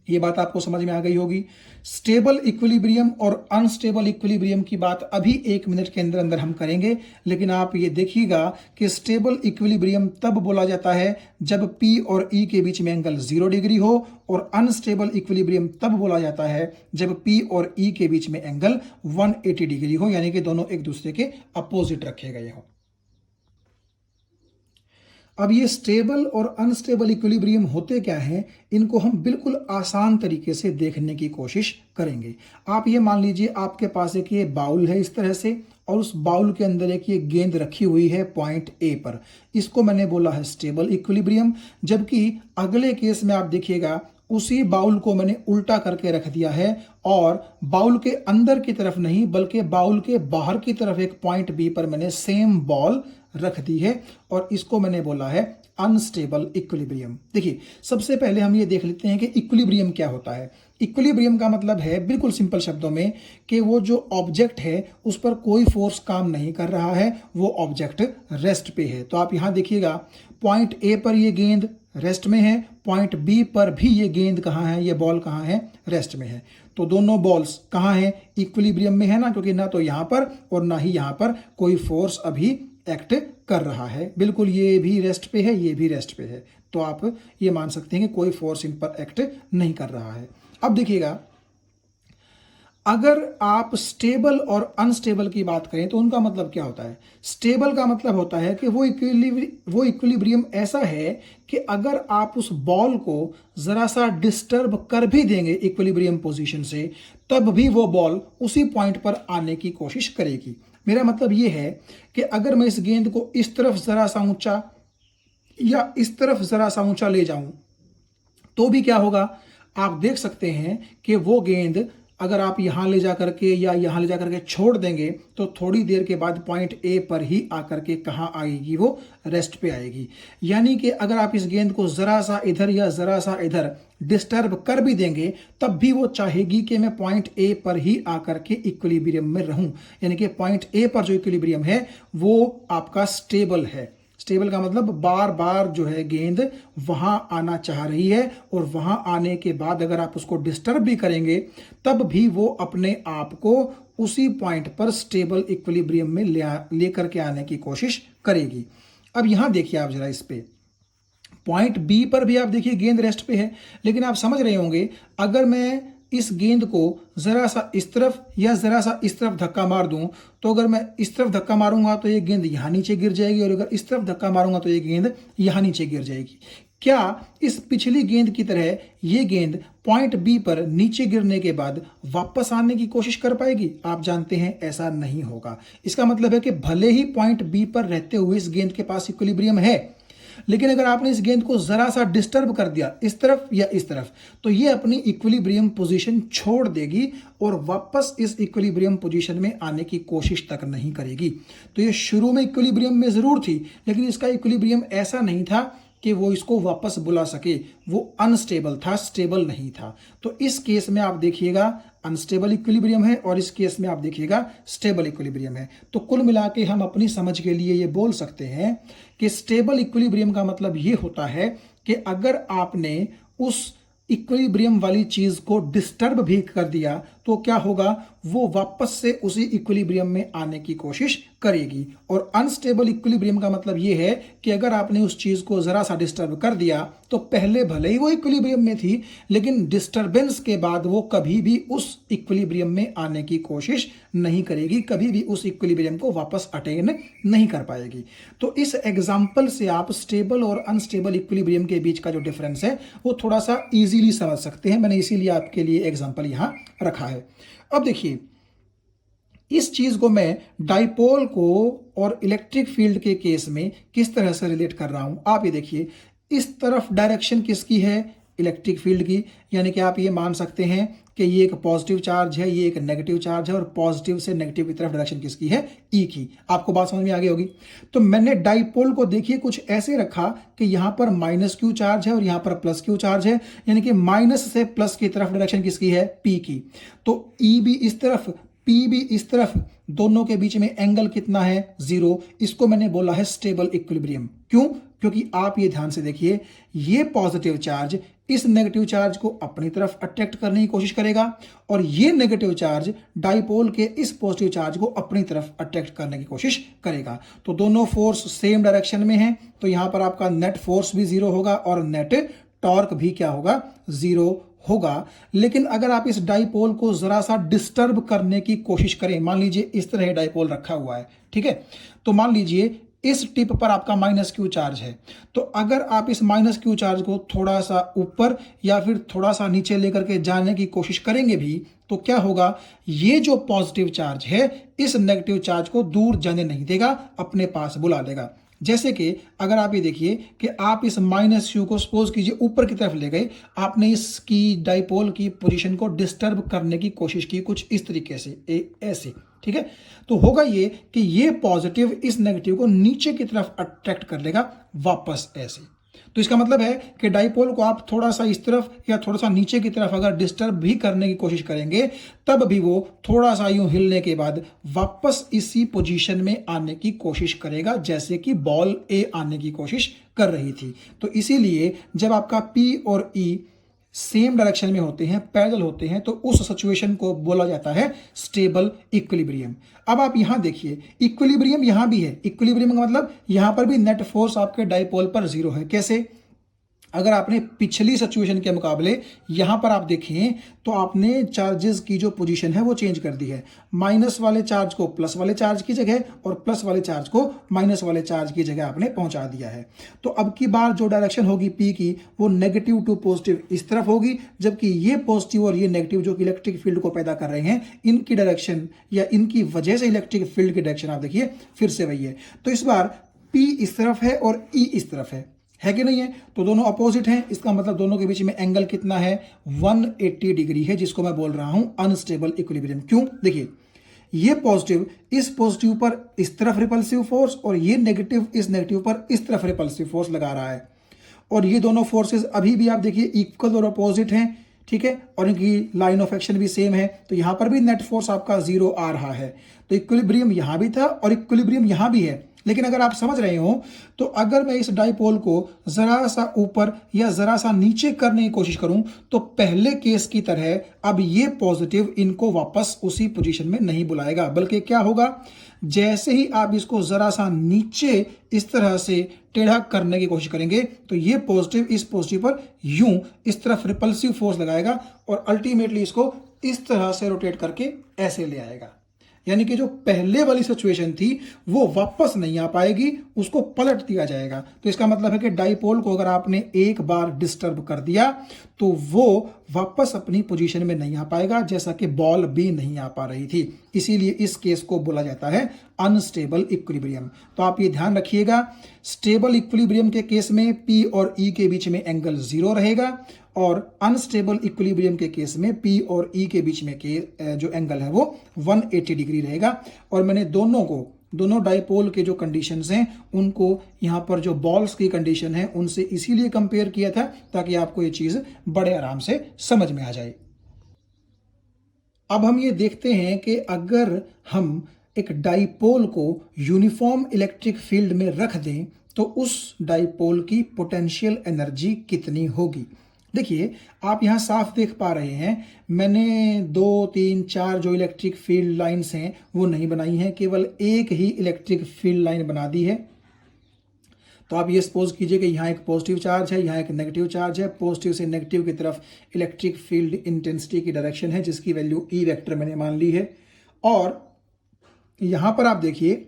ये बात आपको समझ में आ गई होगी। स्टेबल इक्विलिब्रियम और अनस्टेबल इक्विलिब्रियम की बात अभी 1 मिनट के अंदर अंदर हम करेंगे, लेकिन आप ये देखिएगा कि स्टेबल इक्विलिब्रियम तब बोला जाता है जब P और E के बीच में एंगल 0 डिग्री हो, और अनस्टेबल इक्विलिब्रियम तब बोला जाता है जब P और E के बीच में एंगल 180 डिग्री हो, यानी कि दोनों एक दूसरे के अपोजिट रखे गए हों। अब ये स्टेबल और अनस्टेबल इक्विलिब्रियम होते क्या हैं, इनको हम बिल्कुल आसान तरीके से देखने की कोशिश करेंगे। आप ये मान लीजिए आपके पास एक ये बाउल है इस तरह से, और उस बाउल के अंदर एक ये गेंद रखी हुई है पॉइंट ए पर, इसको मैंने बोला है स्टेबल इक्विलिब्रियम। जबकि अगले केस में आप देखिएगा उसी बाउल को मैंने उल्टा करके रख दिया है, और बाउल के अंदर की तरफ नहीं बल्कि बाउल के बाहर की तरफ एक पॉइंट बी पर मैंने सेम बॉल रख दी है, और इसको मैंने बोला है अनस्टेबल इक्विलिब्रियम। देखिए सबसे पहले हम ये देख लेते हैं कि इक्विलिब्रियम क्या होता है। इक्विलिब्रियम का मतलब है बिल्कुल सिंपल शब्दों में कि वो जो ऑब्जेक्ट है उस पर कोई फोर्स काम नहीं कर रहा है, वो ऑब्जेक्ट रेस्ट पे है। तो आप यहां देखिएगा पॉइंट ए पर ये गेंद रेस्ट में है, पॉइंट बी पर भी ये गेंद कहाँ है, ये बॉल कहाँ है, रेस्ट में है। तो दोनों बॉल्स कहाँ है, इक्विलिब्रियम में है ना, क्योंकि ना तो यहाँ पर और ना ही यहाँ पर कोई फोर्स अभी एक्ट कर रहा है। बिल्कुल, ये भी रेस्ट पे है, ये भी रेस्ट पे है, तो आप ये मान सकते हैं कि कोई फोर्स इन पर एक्ट नहीं कर रहा है। अब देखिएगा, अगर आप स्टेबल और अनस्टेबल की बात करें तो उनका मतलब क्या होता है। स्टेबल का मतलब होता है कि वो इक्विलिब्रियम ऐसा है कि अगर आप उस बॉल को जरा सा डिस्टर्ब कर भी देंगे इक्विलिब्रियम पोजीशन से, तब भी वो बॉल उसी पॉइंट पर आने की कोशिश करेगी। मेरा मतलब ये है कि अगर मैं इस गेंद को इस तरफ जरा सा ऊंचा या इस तरफ जरा सा ऊंचा ले जाऊं तो भी क्या होगा, आप देख सकते हैं कि वो गेंद अगर आप यहां ले जा करके या यहां ले जा करके छोड़ देंगे तो थोड़ी देर के बाद पॉइंट ए पर ही आकर के कहां आएगी, वो रेस्ट पे आएगी। यानी कि अगर आप इस गेंद को जरा सा इधर या जरा सा इधर डिस्टर्ब कर भी देंगे तब भी वो चाहेगी कि मैं पॉइंट ए पर ही आकर के इक्विलिब्रियम में रहूं। यानी कि पॉइंट ए पर जो इक्विलिब्रियम है वो आपका स्टेबल है। स्टेबल का मतलब बार बार जो है गेंद वहां आना चाह रही है, और वहां आने के बाद अगर आप उसको डिस्टर्ब भी करेंगे तब भी वो अपने आप को उसी पॉइंट पर स्टेबल इक्विलिब्रियम में ले करके आने की कोशिश करेगी। अब यहां देखिए आप जरा, इस पे पॉइंट बी पर भी आप देखिए गेंद रेस्ट पे है, लेकिन आप समझ रहे होंगे अगर मैं इस गेंद को जरा सा इस तरफ या जरा सा इस तरफ धक्का मार दूं, तो अगर मैं इस तरफ धक्का मारूंगा तो ये गेंद यहां नीचे गिर जाएगी, और अगर इस तरफ धक्का मारूंगा तो ये गेंद यहां नीचे गिर जाएगी। क्या इस पिछली गेंद की तरह ये गेंद पॉइंट बी पर नीचे गिरने के बाद वापस आने की कोशिश कर पाएगी? आप जानते हैं ऐसा नहीं होगा। इसका मतलब है कि भले ही पॉइंट बी पर रहते हुए इस गेंद के पास इक्विलिब्रियम है, लेकिन अगर आपने इस गेंद को जरा सा डिस्टर्ब कर दिया इस तरफ या इस तरफ, तो ये अपनी इक्विलिब्रियम पोजीशन छोड़ देगी और वापस इस इक्विलिब्रियम पोजीशन में आने की कोशिश तक नहीं करेगी। तो ये शुरू में इक्विलिब्रियम में जरूर थी, लेकिन इसका इक्विलिब्रियम ऐसा नहीं था कि वो इसको वापस बुला सके। वो अनस्टेबल था, स्टेबल नहीं था। तो इस केस में आप देखिएगा अनस्टेबल इक्विलिब्रियम है, और इस केस में आप देखिएगा स्टेबल इक्विलिब्रियम है। तो कुल मिला के हम अपनी समझ के लिए ये बोल सकते हैं कि स्टेबल इक्विलिब्रियम का मतलब ये होता है कि अगर आपने उस इक्विलिब्रियम वाली चीज को डिस्टर्ब भी कर दिया तो क्या होगा, वो वापस से उसी इक्विलिब्रियम में आने की कोशिश करेगी। और अनस्टेबल इक्विलिब्रियम का मतलब ये है कि अगर आपने उस चीज को जरा सा डिस्टर्ब कर दिया तो पहले भले ही वो इक्विलिब्रियम में थी, लेकिन डिस्टर्बेंस के बाद वो कभी भी उस इक्विलिब्रियम में आने की कोशिश नहीं करेगी, कभी भी उस इक्विलिब्रियम को वापस अटेन नहीं कर पाएगी। तो इस एग्जाम्पल से आप स्टेबल और अनस्टेबल इक्विलिब्रियम के बीच का जो डिफरेंस है वो थोड़ा सा इजीली समझ सकते हैं। मैंने इसीलिए आपके लिए एग्जाम्पल यहां रखा है। अब देखिए, इस चीज को मैं डाइपोल को और इलेक्ट्रिक फील्ड के केस में किस तरह से रिलेट कर रहा हूं। आप ये देखिए, इस तरफ डायरेक्शन किसकी है, इलेक्ट्रिक फील्ड की। यानी कि आप ये मान सकते हैं कि ये एक पॉजिटिव चार्ज है, ये एक नेगेटिव चार्ज है, और पॉजिटिव से नेगेटिव की तरफ डायरेक्शन किसकी है, ई की। आपको बात समझ में आ गई होगी। तो मैंने डाइपोल को देखिए कुछ ऐसे रखा कि यहां पर माइनस क्यू चार्ज है और यहां पर प्लस क्यू चार्ज है, यानी कि माइनस से प्लस की तरफ डायरेक्शन किसकी है, पी की। तो ई भी इस तरफ, पी भी इस तरफ, दोनों के बीच में एंगल कितना है, 0। इसको मैंने बोला है स्टेबल इक्विलिब्रियम। क्यों? क्योंकि आप ये ध्यान से देखिए, ये पॉजिटिव चार्ज इस नेगेटिव चार्ज को अपनी तरफ अट्रैक्ट करने की कोशिश करेगा, और ये नेगेटिव चार्ज डाइपोल के इस पॉजिटिव चार्ज को अपनी तरफ अट्रैक्ट करने की कोशिश करेगा। तो दोनों फोर्स सेम डायरेक्शन में हैं, तो यहां पर आपका नेट फोर्स भी 0 होगा और नेट टॉर्क भी क्या होगा, 0 होगा। लेकिन अगर आप इस डाइपोल को जरा सा डिस्टर्ब करने की कोशिश करें, मान लीजिए इस तरह डाइपोल रखा हुआ है, ठीक है, तो मान लीजिए इस टिप पर आपका माइनस क्यू चार्ज है, तो अगर आप इस माइनस क्यू चार्ज को थोड़ा सा ऊपर या फिर थोड़ा सा नीचे लेकर के जाने की कोशिश करेंगे भी, तो क्या होगा, ये जो पॉजिटिव चार्ज है इस नेगेटिव चार्ज को दूर जाने नहीं देगा, अपने पास बुला लेगा। जैसे कि अगर आप ये देखिए कि आप इस माइनस क्यू को सपोज कीजिए ऊपर की तरफ ले गए, आपने इसकी डाइपोल की पोजीशन को डिस्टर्ब करने की कोशिश की कुछ इस तरीके से, ऐसे, ठीक है, तो होगा ये कि ये पॉजिटिव इस नेगेटिव को नीचे की तरफ अट्रैक्ट कर लेगा वापस, ऐसे। तो इसका मतलब है कि डाइपोल को आप थोड़ा सा इस तरफ या थोड़ा सा नीचे की तरफ अगर डिस्टर्ब भी करने की कोशिश करेंगे, तब भी वो थोड़ा सा यूं हिलने के बाद वापस इसी पोजीशन में आने की कोशिश करेगा, जैसे कि बॉल ए आने की कोशिश कर रही थी। तो इसीलिए जब आपका पी और ई सेम डायरेक्शन में होते हैं, पैरेलल होते हैं, तो उस सिचुएशन को बोला जाता है स्टेबल इक्विलिब्रियम। अब आप यहां देखिए, इक्विलिब्रियम यहां भी है। इक्विलिब्रियम का मतलब यहां पर भी नेट फोर्स आपके डाइपोल पर जीरो है। कैसे? अगर आपने पिछली सिचुएशन के मुकाबले यहां पर आप देखें तो आपने चार्जेस की जो पोजीशन है वो चेंज कर दी है। माइनस वाले चार्ज को प्लस वाले चार्ज की जगह और प्लस वाले चार्ज को माइनस वाले चार्ज की जगह आपने पहुंचा दिया है। तो अब की बार जो डायरेक्शन होगी पी की वो नेगेटिव टू पॉजिटिव इस तरफ होगी, जबकि ये पॉजिटिव और ये नेगेटिव जो कि इलेक्ट्रिक फील्ड को पैदा कर रहे हैं, इनकी डायरेक्शन या इनकी वजह से इलेक्ट्रिक फील्ड की डायरेक्शन आप देखिए फिर से वही है। तो इस बार पी इस तरफ है और ई इस तरफ है कि नहीं है? तो दोनों अपोजिट हैं। इसका मतलब दोनों के बीच में एंगल कितना है? 180 डिग्री है, जिसको मैं बोल रहा हूं अनस्टेबल इक्विलिब्रियम। क्यों? देखिए, ये पॉजिटिव इस पॉजिटिव पर इस तरफ रिपल्सिव फोर्स और ये नेगेटिव इस नेगेटिव पर इस तरफ रिपल्सिव फोर्स लगा रहा है, और ये दोनों फोर्सेस अभी भी आप देखिए इक्वल और अपोजिट हैं, ठीक है, और इनकी लाइन ऑफ एक्शन भी सेम है। तो यहां पर भी नेट फोर्स आपका जीरो आ रहा है। तो इक्विलिब्रियम यहां भी था और इक्विलिब्रियम यहां भी है। लेकिन अगर आप समझ रहे हो तो अगर मैं इस डाइपोल को जरा सा ऊपर या जरा सा नीचे करने की कोशिश करूं तो पहले केस की तरह अब ये पॉजिटिव इनको वापस उसी पोजीशन में नहीं बुलाएगा, बल्कि क्या होगा, जैसे ही आप इसको जरा सा नीचे इस तरह से टेढ़ा करने की कोशिश करेंगे तो ये पॉजिटिव इस पॉजिटिव पर यूं इस तरफ रिपल्सिव फोर्स लगाएगा और अल्टीमेटली इसको इस तरह से रोटेट करके ऐसे ले आएगा। यानी कि जो पहले वाली सिचुएशन थी वो वापस नहीं आ पाएगी, उसको पलट दिया जाएगा। तो इसका मतलब है कि डाइपोल को अगर आपने एक बार डिस्टर्ब कर दिया तो वो वापस अपनी पोजीशन में नहीं आ पाएगा, जैसा कि बॉल भी नहीं आ पा रही थी। इसीलिए इस केस को बोला जाता है अनस्टेबल इक्विलिब्रियम। तो आप ये ध्यान रखिएगा, स्टेबल इक्विलिब्रियम के केस में पी और ई के बीच में एंगल जीरो रहेगा, और अनस्टेबल इक्विलिब्रियम के केस में पी और ई के बीच में के जो एंगल है वो 180 डिग्री रहेगा। और मैंने दोनों डाइपोल के जो कंडीशंस हैं उनको यहाँ पर जो बॉल्स की कंडीशन है उनसे इसीलिए कंपेयर किया था ताकि आपको ये चीज बड़े आराम से समझ में आ जाए। अब हम ये देखते हैं कि अगर हम एक डाइपोल को यूनिफॉर्म इलेक्ट्रिक फील्ड में रख दें तो उस डाइपोल की पोटेंशियल एनर्जी कितनी होगी। देखिए, आप यहां साफ देख पा रहे हैं, मैंने 2 3 4 जो इलेक्ट्रिक फील्ड लाइंस हैं वो नहीं बनाई हैं, केवल एक ही इलेक्ट्रिक फील्ड लाइन बना दी है। तो आप ये सपोज कीजिए कि यहाँ एक पॉजिटिव चार्ज है, यहाँ एक नेगेटिव चार्ज है। पॉजिटिव से नेगेटिव की तरफ इलेक्ट्रिक फील्ड इंटेंसिटी की डायरेक्शन है जिसकी वैल्यू ई वेक्टर मैंने मान ली है। और यहाँ पर आप देखिए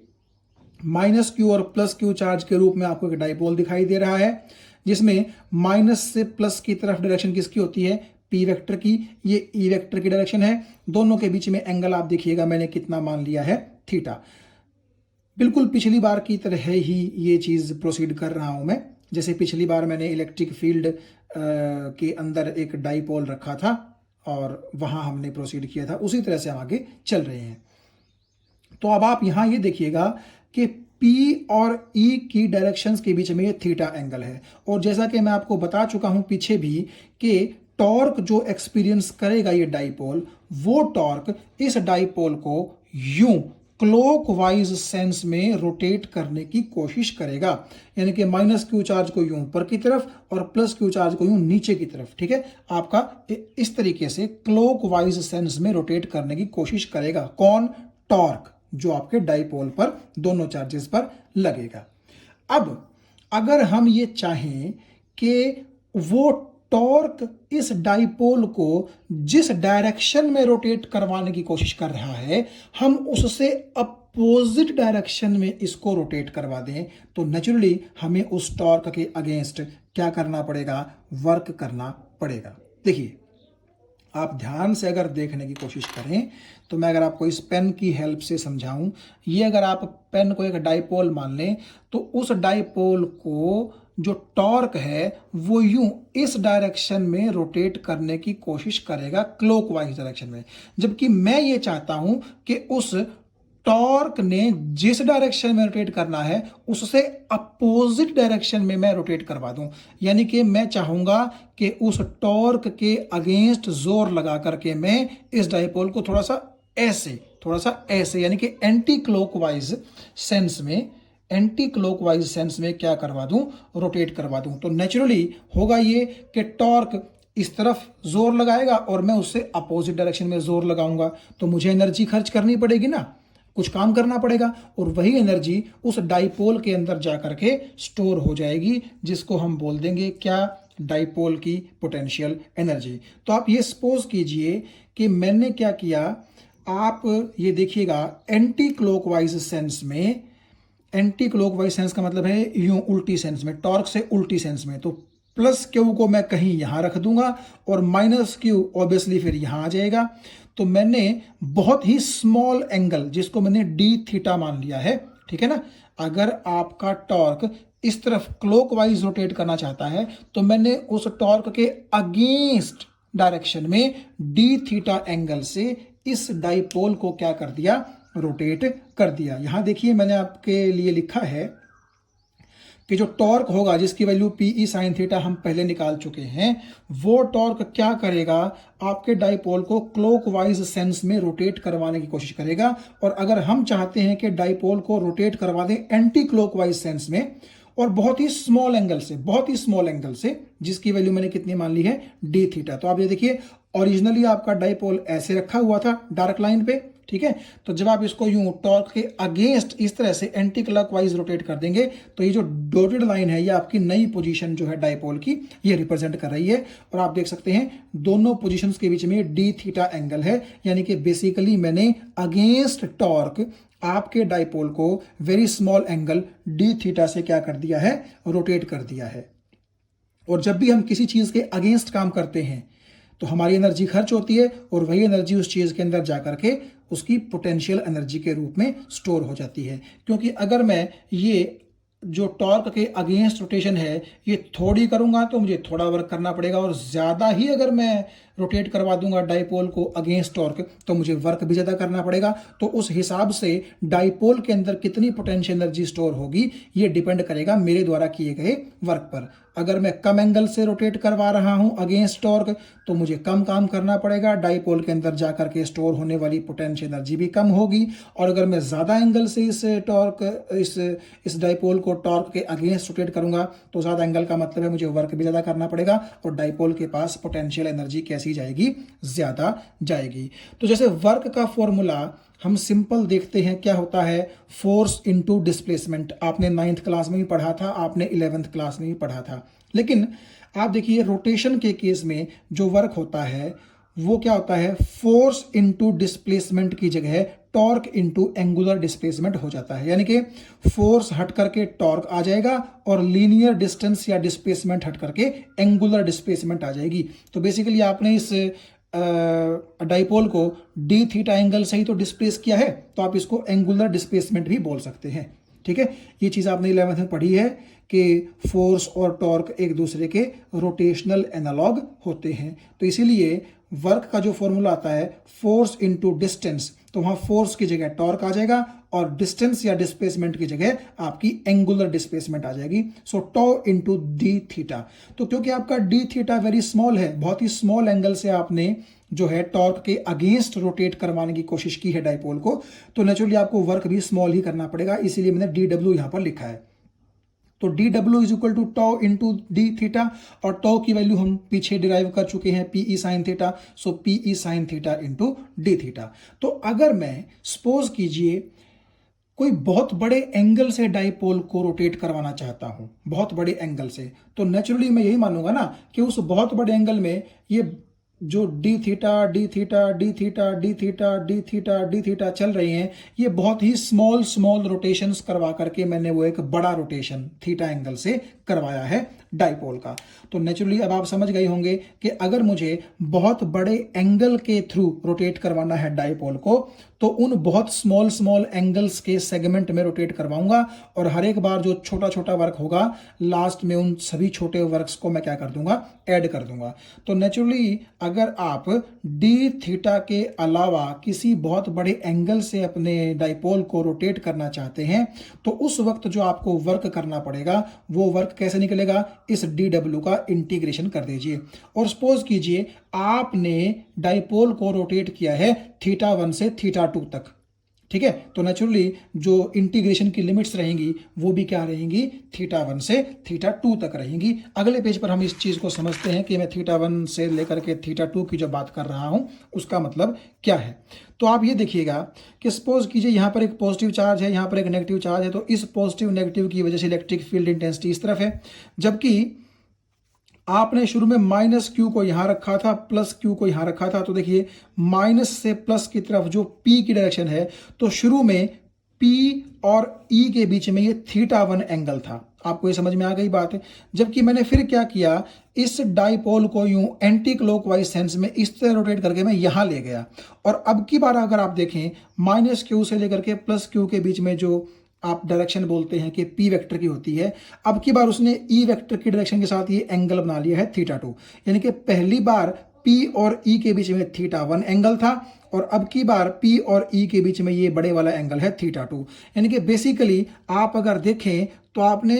माइनस क्यू और प्लस क्यू चार्ज के रूप में आपको एक डाइपोल दिखाई दे रहा है, जिसमें माइनस से प्लस की तरफ डायरेक्शन किसकी होती है? पी वेक्टर की। ये ई वेक्टर की डायरेक्शन है। दोनों के बीच में एंगल आप देखिएगा मैंने कितना मान लिया है? थीटा। बिल्कुल पिछली बार की तरह ही ये चीज प्रोसीड कर रहा हूं मैं। जैसे पिछली बार मैंने इलेक्ट्रिक फील्ड के अंदर एक डाइपोल रखा था और वहां हमने प्रोसीड किया था, उसी तरह से हम आगे चल रहे हैं। तो अब आप यहां ये देखिएगा कि P और E की डायरेक्शंस के बीच में ये थीटा एंगल है। और जैसा कि मैं आपको बता चुका हूं पीछे भी कि टॉर्क जो एक्सपीरियंस करेगा ये डाइपोल, वो टॉर्क इस डाइपोल को यूं क्लॉकवाइज सेंस में रोटेट करने की कोशिश करेगा। यानी कि माइनस क्यू चार्ज को यूं ऊपर की तरफ और प्लस क्यू चार्ज को यूं नीचे की तरफ, ठीक है, आपका इस तरीके से क्लॉकवाइज सेंस में रोटेट करने की कोशिश करेगा। कौन? टॉर्क, जो आपके डाइपोल पर दोनों चार्जेस पर लगेगा। अब अगर हम ये चाहें कि वो टॉर्क इस डाइपोल को जिस डायरेक्शन में रोटेट करवाने की कोशिश कर रहा है, हम उससे अपोजिट डायरेक्शन में इसको रोटेट करवा दें, तो नेचुरली हमें उस टॉर्क के अगेंस्ट क्या करना पड़ेगा? वर्क करना पड़ेगा। देखिए, आप ध्यान से अगर देखने की कोशिश करें तो मैं अगर आपको इस पेन की हेल्प से समझाऊं, ये अगर आप पेन को एक डाइपोल मान लें तो उस डाइपोल को जो टॉर्क है वो यूं इस डायरेक्शन में रोटेट करने की कोशिश करेगा, क्लॉकवाइज डायरेक्शन में। जबकि मैं ये चाहता हूं कि उस टॉर्क ने जिस डायरेक्शन में रोटेट करना है उससे अपोजिट डायरेक्शन में मैं रोटेट करवा दूं। यानी कि मैं चाहूंगा कि उस टॉर्क के अगेंस्ट जोर लगा करके मैं इस डाइपोल को थोड़ा सा ऐसे यानी कि एंटी क्लॉकवाइज सेंस में क्या करवा दूं, रोटेट करवा दूं। तो नेचुरली होगा ये कि टॉर्क इस तरफ जोर लगाएगा और मैं उससे अपोजिट डायरेक्शन में जोर लगाऊंगा, तो मुझे एनर्जी खर्च करनी पड़ेगी ना, कुछ काम करना पड़ेगा, और वही एनर्जी उस डाइपोल के अंदर जाकर के स्टोर हो जाएगी, जिसको हम बोल देंगे क्या, डाइपोल की पोटेंशियल एनर्जी। तो आप ये सपोज कीजिए कि मैंने क्या किया, आप ये देखिएगा एंटी क्लॉकवाइज सेंस का मतलब है यूं उल्टी सेंस में, टॉर्क से उल्टी सेंस में। तो प्लस क्यू को मैं कहीं यहां रख दूंगा और माइनस क्यू ऑब्वियसली फिर यहां आ जाएगा। तो मैंने बहुत ही स्मॉल एंगल, जिसको मैंने डी थीटा मान लिया है, ठीक है ना। अगर आपका टॉर्क इस तरफ क्लॉकवाइज रोटेट करना चाहता है तो मैंने उस टॉर्क के अगेंस्ट डायरेक्शन में डी थीटा एंगल से इस डाइपोल को क्या कर दिया, रोटेट कर दिया। यहां देखिए मैंने आपके लिए लिखा है कि जो टॉर्क होगा जिसकी वैल्यू पीई साइन थीटा हम पहले निकाल चुके हैं, वो टॉर्क क्या करेगा, आपके डाइपोल को क्लॉकवाइज सेंस में रोटेट करवाने की कोशिश करेगा। और अगर हम चाहते हैं कि डाइपोल को रोटेट करवा दें एंटी क्लॉकवाइज सेंस में और बहुत ही स्मॉल एंगल से, जिसकी वैल्यू मैंने कितनी मान ली है, डी थीटा। तो आप ये देखिए ओरिजिनली आपका डाइपोल ऐसे रखा हुआ था डार्क लाइन पे, ठीक है। तो जब आप इसको यूं टॉर्क के अगेंस्ट इस तरह से एंटी क्लॉकवाइज रोटेट कर देंगे तो ये जो डॉटेड लाइन है ये आपकी नई पोजीशन जो है डाइपोल की, ये रिप्रेजेंट कर रही है। और आप देख सकते हैं दोनों पोजीशंस के बीच में डी थीटा एंगल है, यानी कि बेसिकली मैंने अगेंस्ट टॉर्क आपके डाइपोल को very small angle D theta से क्या कर दिया है, रोटेट कर दिया है। और जब भी हम किसी चीज के अगेंस्ट काम करते हैं तो हमारी एनर्जी खर्च होती है और वही एनर्जी उस चीज के अंदर जाकर के उसकी पोटेंशियल एनर्जी के रूप में स्टोर हो जाती है। क्योंकि अगर मैं ये जो टॉर्क के अगेंस्ट रोटेशन है ये थोड़ी करूंगा तो मुझे थोड़ा वर्क करना पड़ेगा, और ज्यादा ही अगर मैं रोटेट करवा दूंगा डाइपोल को अगेंस्ट टॉर्क तो मुझे वर्क भी ज्यादा करना पड़ेगा। तो उस हिसाब से डाइपोल के अंदर कितनी पोटेंशियल एनर्जी स्टोर होगी ये डिपेंड करेगा मेरे द्वारा किए गए वर्क पर। अगर मैं कम एंगल से रोटेट करवा रहा हूं अगेंस्ट टॉर्क तो मुझे कम काम करना पड़ेगा, डाइपोल के अंदर जाकर के स्टोर होने वाली पोटेंशियल एनर्जी भी कम होगी। और अगर मैं ज्यादा एंगल से इस डाइपोल को टॉर्क के अगेंस्ट रोटेट करूंगा तो ज्यादा एंगल का मतलब है मुझे वर्क भी ज्यादा करना पड़ेगा और डाइपोल के पास पोटेंशियल एनर्जी कैसी जाएगी, ज्यादा जाएगी। तो जैसे वर्क का फॉर्मूला हम सिंपल देखते हैं क्या होता है, फोर्स इनटू डिस्प्लेसमेंट। आपने 9th क्लास में भी पढ़ा था, आपने 11th क्लास में भी पढ़ा था। लेकिन आप देखिए रोटेशन के केस में जो वर्क होता है वो क्या होता है, फोर्स इनटू डिस्प्लेसमेंट की जगह टॉर्क इनटू एंगुलर डिस्प्लेसमेंट हो जाता है। यानी कि फोर्स हट करके टॉर्क आ जाएगा और लीनियर डिस्टेंस या डिस्प्लेसमेंट हट करके एंगुलर डिस्प्लेसमेंट आ जाएगी। तो बेसिकली आपने इस डाइपोल को डी थीटा एंगल से ही तो डिस्प्लेस किया है, तो आप इसको एंगुलर डिस्प्लेसमेंट भी बोल सकते हैं, ठीक है। ये चीज आपने 11th में पढ़ी है कि फोर्स और टॉर्क एक दूसरे के रोटेशनल एनालॉग होते हैं। तो इसीलिए वर्क का जो फॉर्मूला आता है फोर्स इनटू डिस्टेंस, तो वहां फोर्स की जगह टॉर्क आ जाएगा और डिस्टेंस या डिस्प्लेसमेंट की जगह आपकी एंगुलर डिस्प्लेसमेंट आ जाएगी। सो टॉ इनटू डी थीटा। तो क्योंकि आपका डी थीटा वेरी स्मॉल है, बहुत ही स्मॉल एंगल से आपने जो है टॉर्क के अगेंस्ट रोटेट करवाने की कोशिश की है डाइपोल को, तो नेचुरली आपको वर्क भी स्मॉल ही करना पड़ेगा, इसीलिए मैंने डी डब्ल्यू यहां पर लिखा है। तो D W is equal to tau into D theta, और टॉ की वैल्यू हम पीछे डिराइव कर चुके हैं P E sine theta, so P E sine theta into D theta. तो अगर मैं सपोज कीजिए कोई बहुत बड़े एंगल से डाइपोल को रोटेट करवाना चाहता हूं, बहुत बड़े एंगल से, तो नेचुरली मैं यही मानूंगा ना कि उस बहुत बड़े एंगल में ये जो D theta D theta D theta D theta D theta D theta चल रही हैं, ये बहुत ही स्मॉल रोटेशंस करवा करके मैंने वो एक बड़ा रोटेशन थीटा एंगल से करवाया है डाइपोल का। तो नेचुरली अब आप समझ गए होंगे कि अगर मुझे बहुत बड़े एंगल के थ्रू रोटेट करवाना है डाइपोल को, तो उन बहुत स्मॉल स्मॉल एंगल्स के सेगमेंट में रोटेट करवाऊंगा, और हर एक बार जो छोटा छोटा वर्क होगा लास्ट में उन सभी छोटे वर्क्स को मैं क्या कर दूंगा, ऐड कर दूंगा। तो नेचुरली अगर आप डी थीटा के अलावा किसी बहुत बड़े एंगल से अपने डाइपोल को रोटेट करना चाहते हैं, तो उस वक्त जो आपको वर्क करना पड़ेगा वो वर्क कैसे निकलेगा, इस डी डब्ल्यू का इंटीग्रेशन कर दीजिए। और सपोज कीजिए आपने डाइपोल को रोटेट किया है θ1 से θ2 तक, ठीक है। तो नेचुरली जो इंटीग्रेशन की लिमिट्स रहेंगी वो भी क्या रहेंगी, θ1 से θ2 तक रहेंगी। अगले पेज पर हम इस चीज को समझते हैं कि मैं θ1 से लेकर के θ2 की जो बात कर रहा हूं उसका मतलब क्या है। तो आप ये देखिएगा कि सपोज कीजिए यहां पर एक पॉजिटिव चार्ज है, यहां पर एक नेगेटिव चार्ज है, तो इस पॉजिटिव नेगेटिव की वजह से इलेक्ट्रिक फील्ड इंटेंसिटी इस तरफ है, जबकि आपने शुरू में माइनस क्यू को यहां रखा था, प्लस क्यू को यहां रखा था। तो देखिए माइनस से प्लस की तरफ जो पी की डायरेक्शन है, तो शुरू में पी और ई के बीच में ये θ1 एंगल था। आपको ये समझ में आ गई बात है। जबकि मैंने फिर क्या किया, इस डाइपोल को यूं एंटी क्लॉकवाइज सेंस में इस तरह रोटेट करके मैं यहां ले गया, और अब की बार अगर आप देखें माइनस क्यू से लेकर के प्लस क्यू के बीच में जो आप डायरेक्शन बोलते हैं कि पी वेक्टर की होती है, अब की बार उसने ई वेक्टर की डायरेक्शन के साथ ये एंगल बना लिया है θ2। यानी कि पहली बार पी और ई के बीच में θ1 एंगल था, और अब की बार पी और ई के बीच में ये बड़े वाला एंगल है θ2। यानी कि बेसिकली आप अगर देखें तो आपने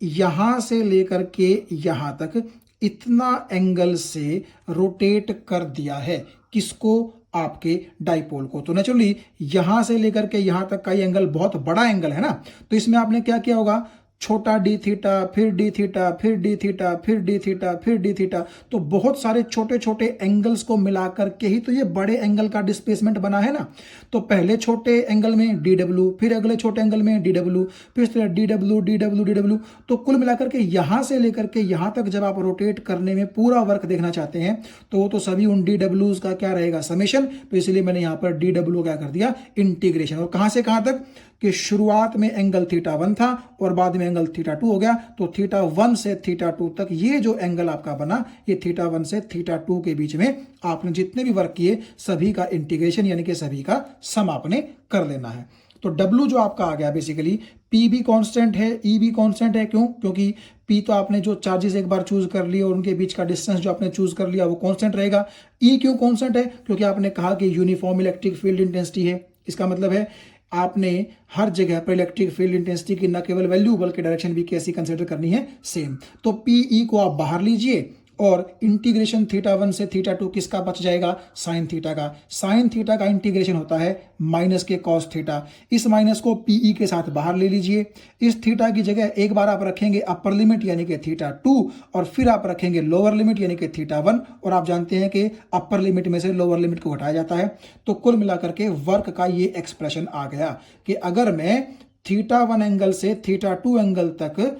यहां से लेकर के यहां तक इतना एंगल से रोटेट कर दिया है, किसको, आपके डाइपोल को। तो नेचुरली यहां से लेकर के यहां तक का ये एंगल बहुत बड़ा एंगल है ना, तो इसमें आपने क्या किया होगा, छोटा डी थीटा, फिर डी थीटा, फिर डी थीटा, फिर डी थीटा, फिर डी थीटा, तो बहुत सारे छोटे छोटे एंगल्स को मिलाकर के ही तो ये बड़े एंगल का डिस्प्लेसमेंट बना है ना। तो पहले छोटे एंगल में डी डब्ल्यू, फिर अगले छोटे एंगल में डी डब्ल्यू, फिर D W D W D W, तो कुल मिलाकर के यहां से लेकर के यहां तक जब आप रोटेट करने में पूरा वर्क देखना चाहते हैं, तो वो तो सभी उन डी डब्ल्यूज का क्या रहेगा, समेशन। तो इसलिए मैंने यहां पर डी डब्ल्यू क्या कर दिया, इंटीग्रेशन। और कहां से कहां तक, कि शुरुआत में एंगल θ1 था और बाद में एंगल θ2 हो गया, तो θ1 से θ2 तक ये जो एंगल आपका बना, ये θ1 से θ2 के बीच में आपने जितने भी वर्क किए सभी का इंटीग्रेशन यानी कि सभी का सम आपने कर लेना है। तो W जो आपका आ गया, बेसिकली P भी कांस्टेंट है, E भी कांस्टेंट है। क्यों, क्योंकि P तो आपने जो चार्जेस एक बार चूज कर लिए और उनके बीच का डिस्टेंस जो आपने चूज कर लिया वो कांस्टेंट रहेगा। E क्यों कांस्टेंट है, क्योंकि आपने कहा कि यूनिफॉर्म इलेक्ट्रिक फील्ड इंटेंसिटी है। इसका मतलब है आपने हर जगह पर इलेक्ट्रिक फील्ड इंटेंसिटी की न केवल वैल्यू बल्कि डायरेक्शन भी कैसी कंसीडर करनी है, सेम। तो PE को आप बाहर लीजिए और इंटीग्रेशन θ1 से θ2 किसका बच जाएगा, साइन थीटा का। साइन थीटा का इंटीग्रेशन होता है माइनस के कॉस थीटा। इस माइनस को PE के साथ बाहर ले लीजिए। इस थीटा की जगह एक बार आप रखेंगे अपर लिमिट यानी कि θ2, और फिर आप रखेंगे लोअर लिमिट यानी कि θ1, और आप जानते हैं कि अपर लिमिट में से लोअर लिमिट को घटाया जाता है। तो कुल मिलाकर के वर्क का ये एक्सप्रेशन आ गया कि अगर मैं θ1 एंगल से θ2 एंगल तक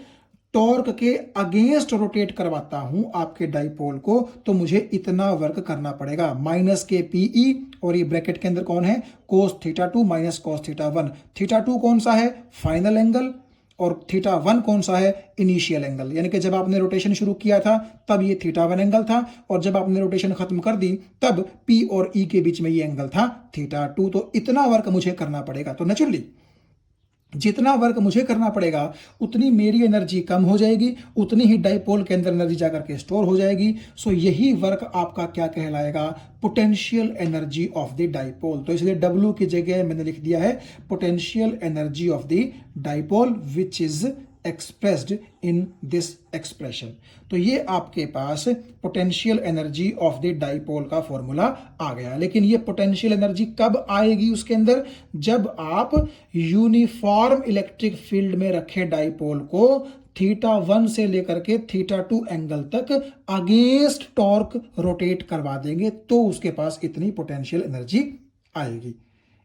टॉर्क के अगेंस्ट रोटेट करवाता हूं आपके डाइपोल को, तो मुझे इतना वर्क करना पड़ेगा, माइनस के PE, और ये ब्रैकेट के अंदर कौन है, cos θ2 माइनस cos θ1। θ2 कौन सा है, फाइनल एंगल, और θ1 कौन सा है, इनिशियल एंगल। यानी कि जब आपने रोटेशन शुरू किया था तब ये θ1 एंगल था, और जब आपने रोटेशन खत्म कर दी तब P और E के बीच में ये एंगल था θ2। तो इतना वर्क मुझे करना पड़ेगा। तो नेचुरली जितना वर्क मुझे करना पड़ेगा उतनी मेरी एनर्जी कम हो जाएगी, उतनी ही डाइपोल के अंदर एनर्जी जाकर के स्टोर हो जाएगी। सो यही वर्क आपका क्या कहलाएगा, potential energy of the dipole. तो इसलिए W की जगह मैंने लिख दिया है potential energy of the dipole which is expressed in this expression. तो ये आपके पास potential energy of the dipole का फॉर्मूला आ गया। लेकिन ये पोटेंशियल एनर्जी कब आएगी उसके अंदर, जब आप यूनिफॉर्म इलेक्ट्रिक फील्ड में रखे डाइपोल को θ1 से लेकर के θ2 एंगल तक अगेंस्ट टॉर्क रोटेट करवा देंगे, तो उसके पास इतनी पोटेंशियल एनर्जी आएगी।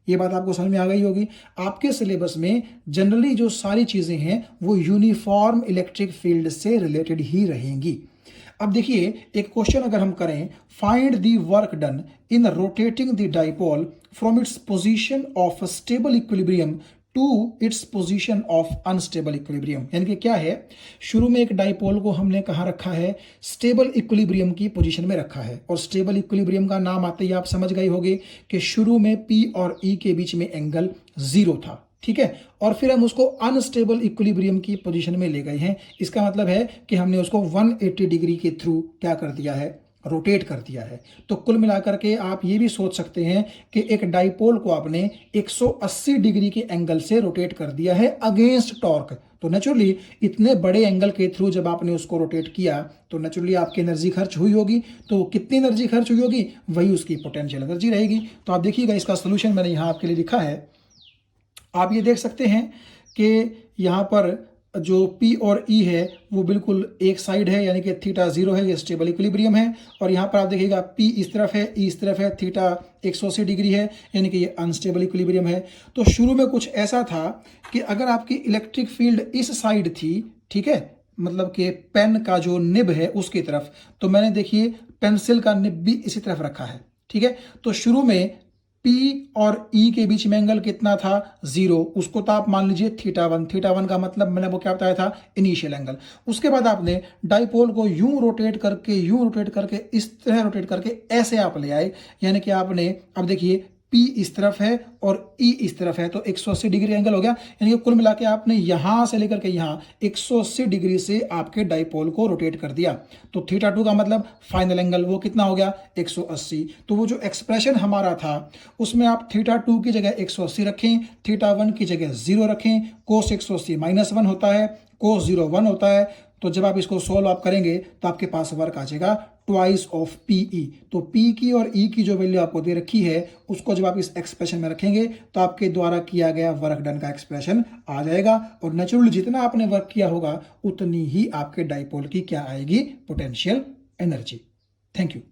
ये बात आपको समझ में आ गई होगी। आपके सिलेबस में जनरली जो सारी चीजें हैं वो यूनिफॉर्म इलेक्ट्रिक फील्ड से रिलेटेड ही रहेंगी। अब देखिए एक क्वेश्चन अगर हम करें, find the work done in rotating the dipole from its position of stable equilibrium to its position of unstable equilibrium. यानी कि क्या है, शुरू में एक डाइपोल को हमने कहाँ रखा है, स्टेबल इक्विलिब्रियम की पोजीशन में रखा है। और स्टेबल इक्विलिब्रियम का नाम आते ही आप समझ गए होंगे कि शुरू में P और E के बीच में एंगल 0 था, ठीक है। और फिर हम उसको अनस्टेबल इक्विलिब्रियम की पोजीशन में ले गए हैं। इसका मतलब है कि हमने उसको 180 डिग्री के थ्रू क्या कर दिया है, रोटेट कर दिया है। तो कुल मिलाकर के आप ये भी सोच सकते हैं कि एक डाइपोल को आपने 180 डिग्री के एंगल से रोटेट कर दिया है अगेंस्ट टॉर्क। तो नेचुरली इतने बड़े एंगल के थ्रू जब आपने उसको रोटेट किया तो नेचुरली आपकी एनर्जी खर्च हुई होगी। तो कितनी एनर्जी खर्च हुई होगी, वही उसकी पोटेंशियल एनर्जी रहेगी। तो आप देखिएगा, इसका सोल्यूशन मैंने यहाँ आपके लिए लिखा है। आप ये देख सकते हैं कि यहाँ पर जो P और E है वो बिल्कुल एक साइड है, यानी कि थीटा 0 है, ये स्टेबल इक्विलिब्रियम है। और यहाँ पर आप देखिएगा P इस तरफ है, E इस तरफ है, थीटा 180 डिग्री है, यानी कि ये अनस्टेबल इक्विलिब्रियम है। तो शुरू में कुछ ऐसा था कि अगर आपकी इलेक्ट्रिक फील्ड इस साइड थी, ठीक है, मतलब कि पेन का जो निब है उसकी तरफ, तो मैंने देखिए पेंसिल का निब भी इसी तरफ रखा है, ठीक है। तो शुरू में P और E के बीच में एंगल कितना था, 0। उसको तो आप मान लीजिए थीटा 1। थीटा 1 का मतलब मैंने वो क्या बताया था, इनिशियल एंगल। उसके बाद आपने डाइपोल को यूं रोटेट करके इस तरह रोटेट करके ऐसे आप ले आए, यानी कि आपने, अब देखिए P इस तरफ है और E इस तरफ है, तो 180 डिग्री एंगल हो गया। यानी कि कुल मिला के आपने यहां से लेकर के यहां 180 डिग्री से आपके डाइपोल को रोटेट कर दिया। तो थीटा 2 का मतलब फाइनल एंगल वो कितना हो गया, 180। तो वो जो एक्सप्रेशन हमारा था उसमें आप थीटा 2 की जगह 180 रखें, थीटा 1 की जगह 0 रखें। कोस 180 -1 होता है, कोस 0 1 होता है। तो जब आप इसको सोल्व आप करेंगे तो आपके पास वर्क आ जाएगा ट्वाइस ऑफ PE। तो P की और E की जो वैल्यू आपको दे रखी है उसको जब आप इस एक्सप्रेशन में रखेंगे तो आपके द्वारा किया गया वर्क डन का एक्सप्रेशन आ जाएगा। और नेचुरली जितना आपने वर्क किया होगा उतनी ही आपके डाइपोल की क्या आएगी, पोटेंशियल एनर्जी। Thank you.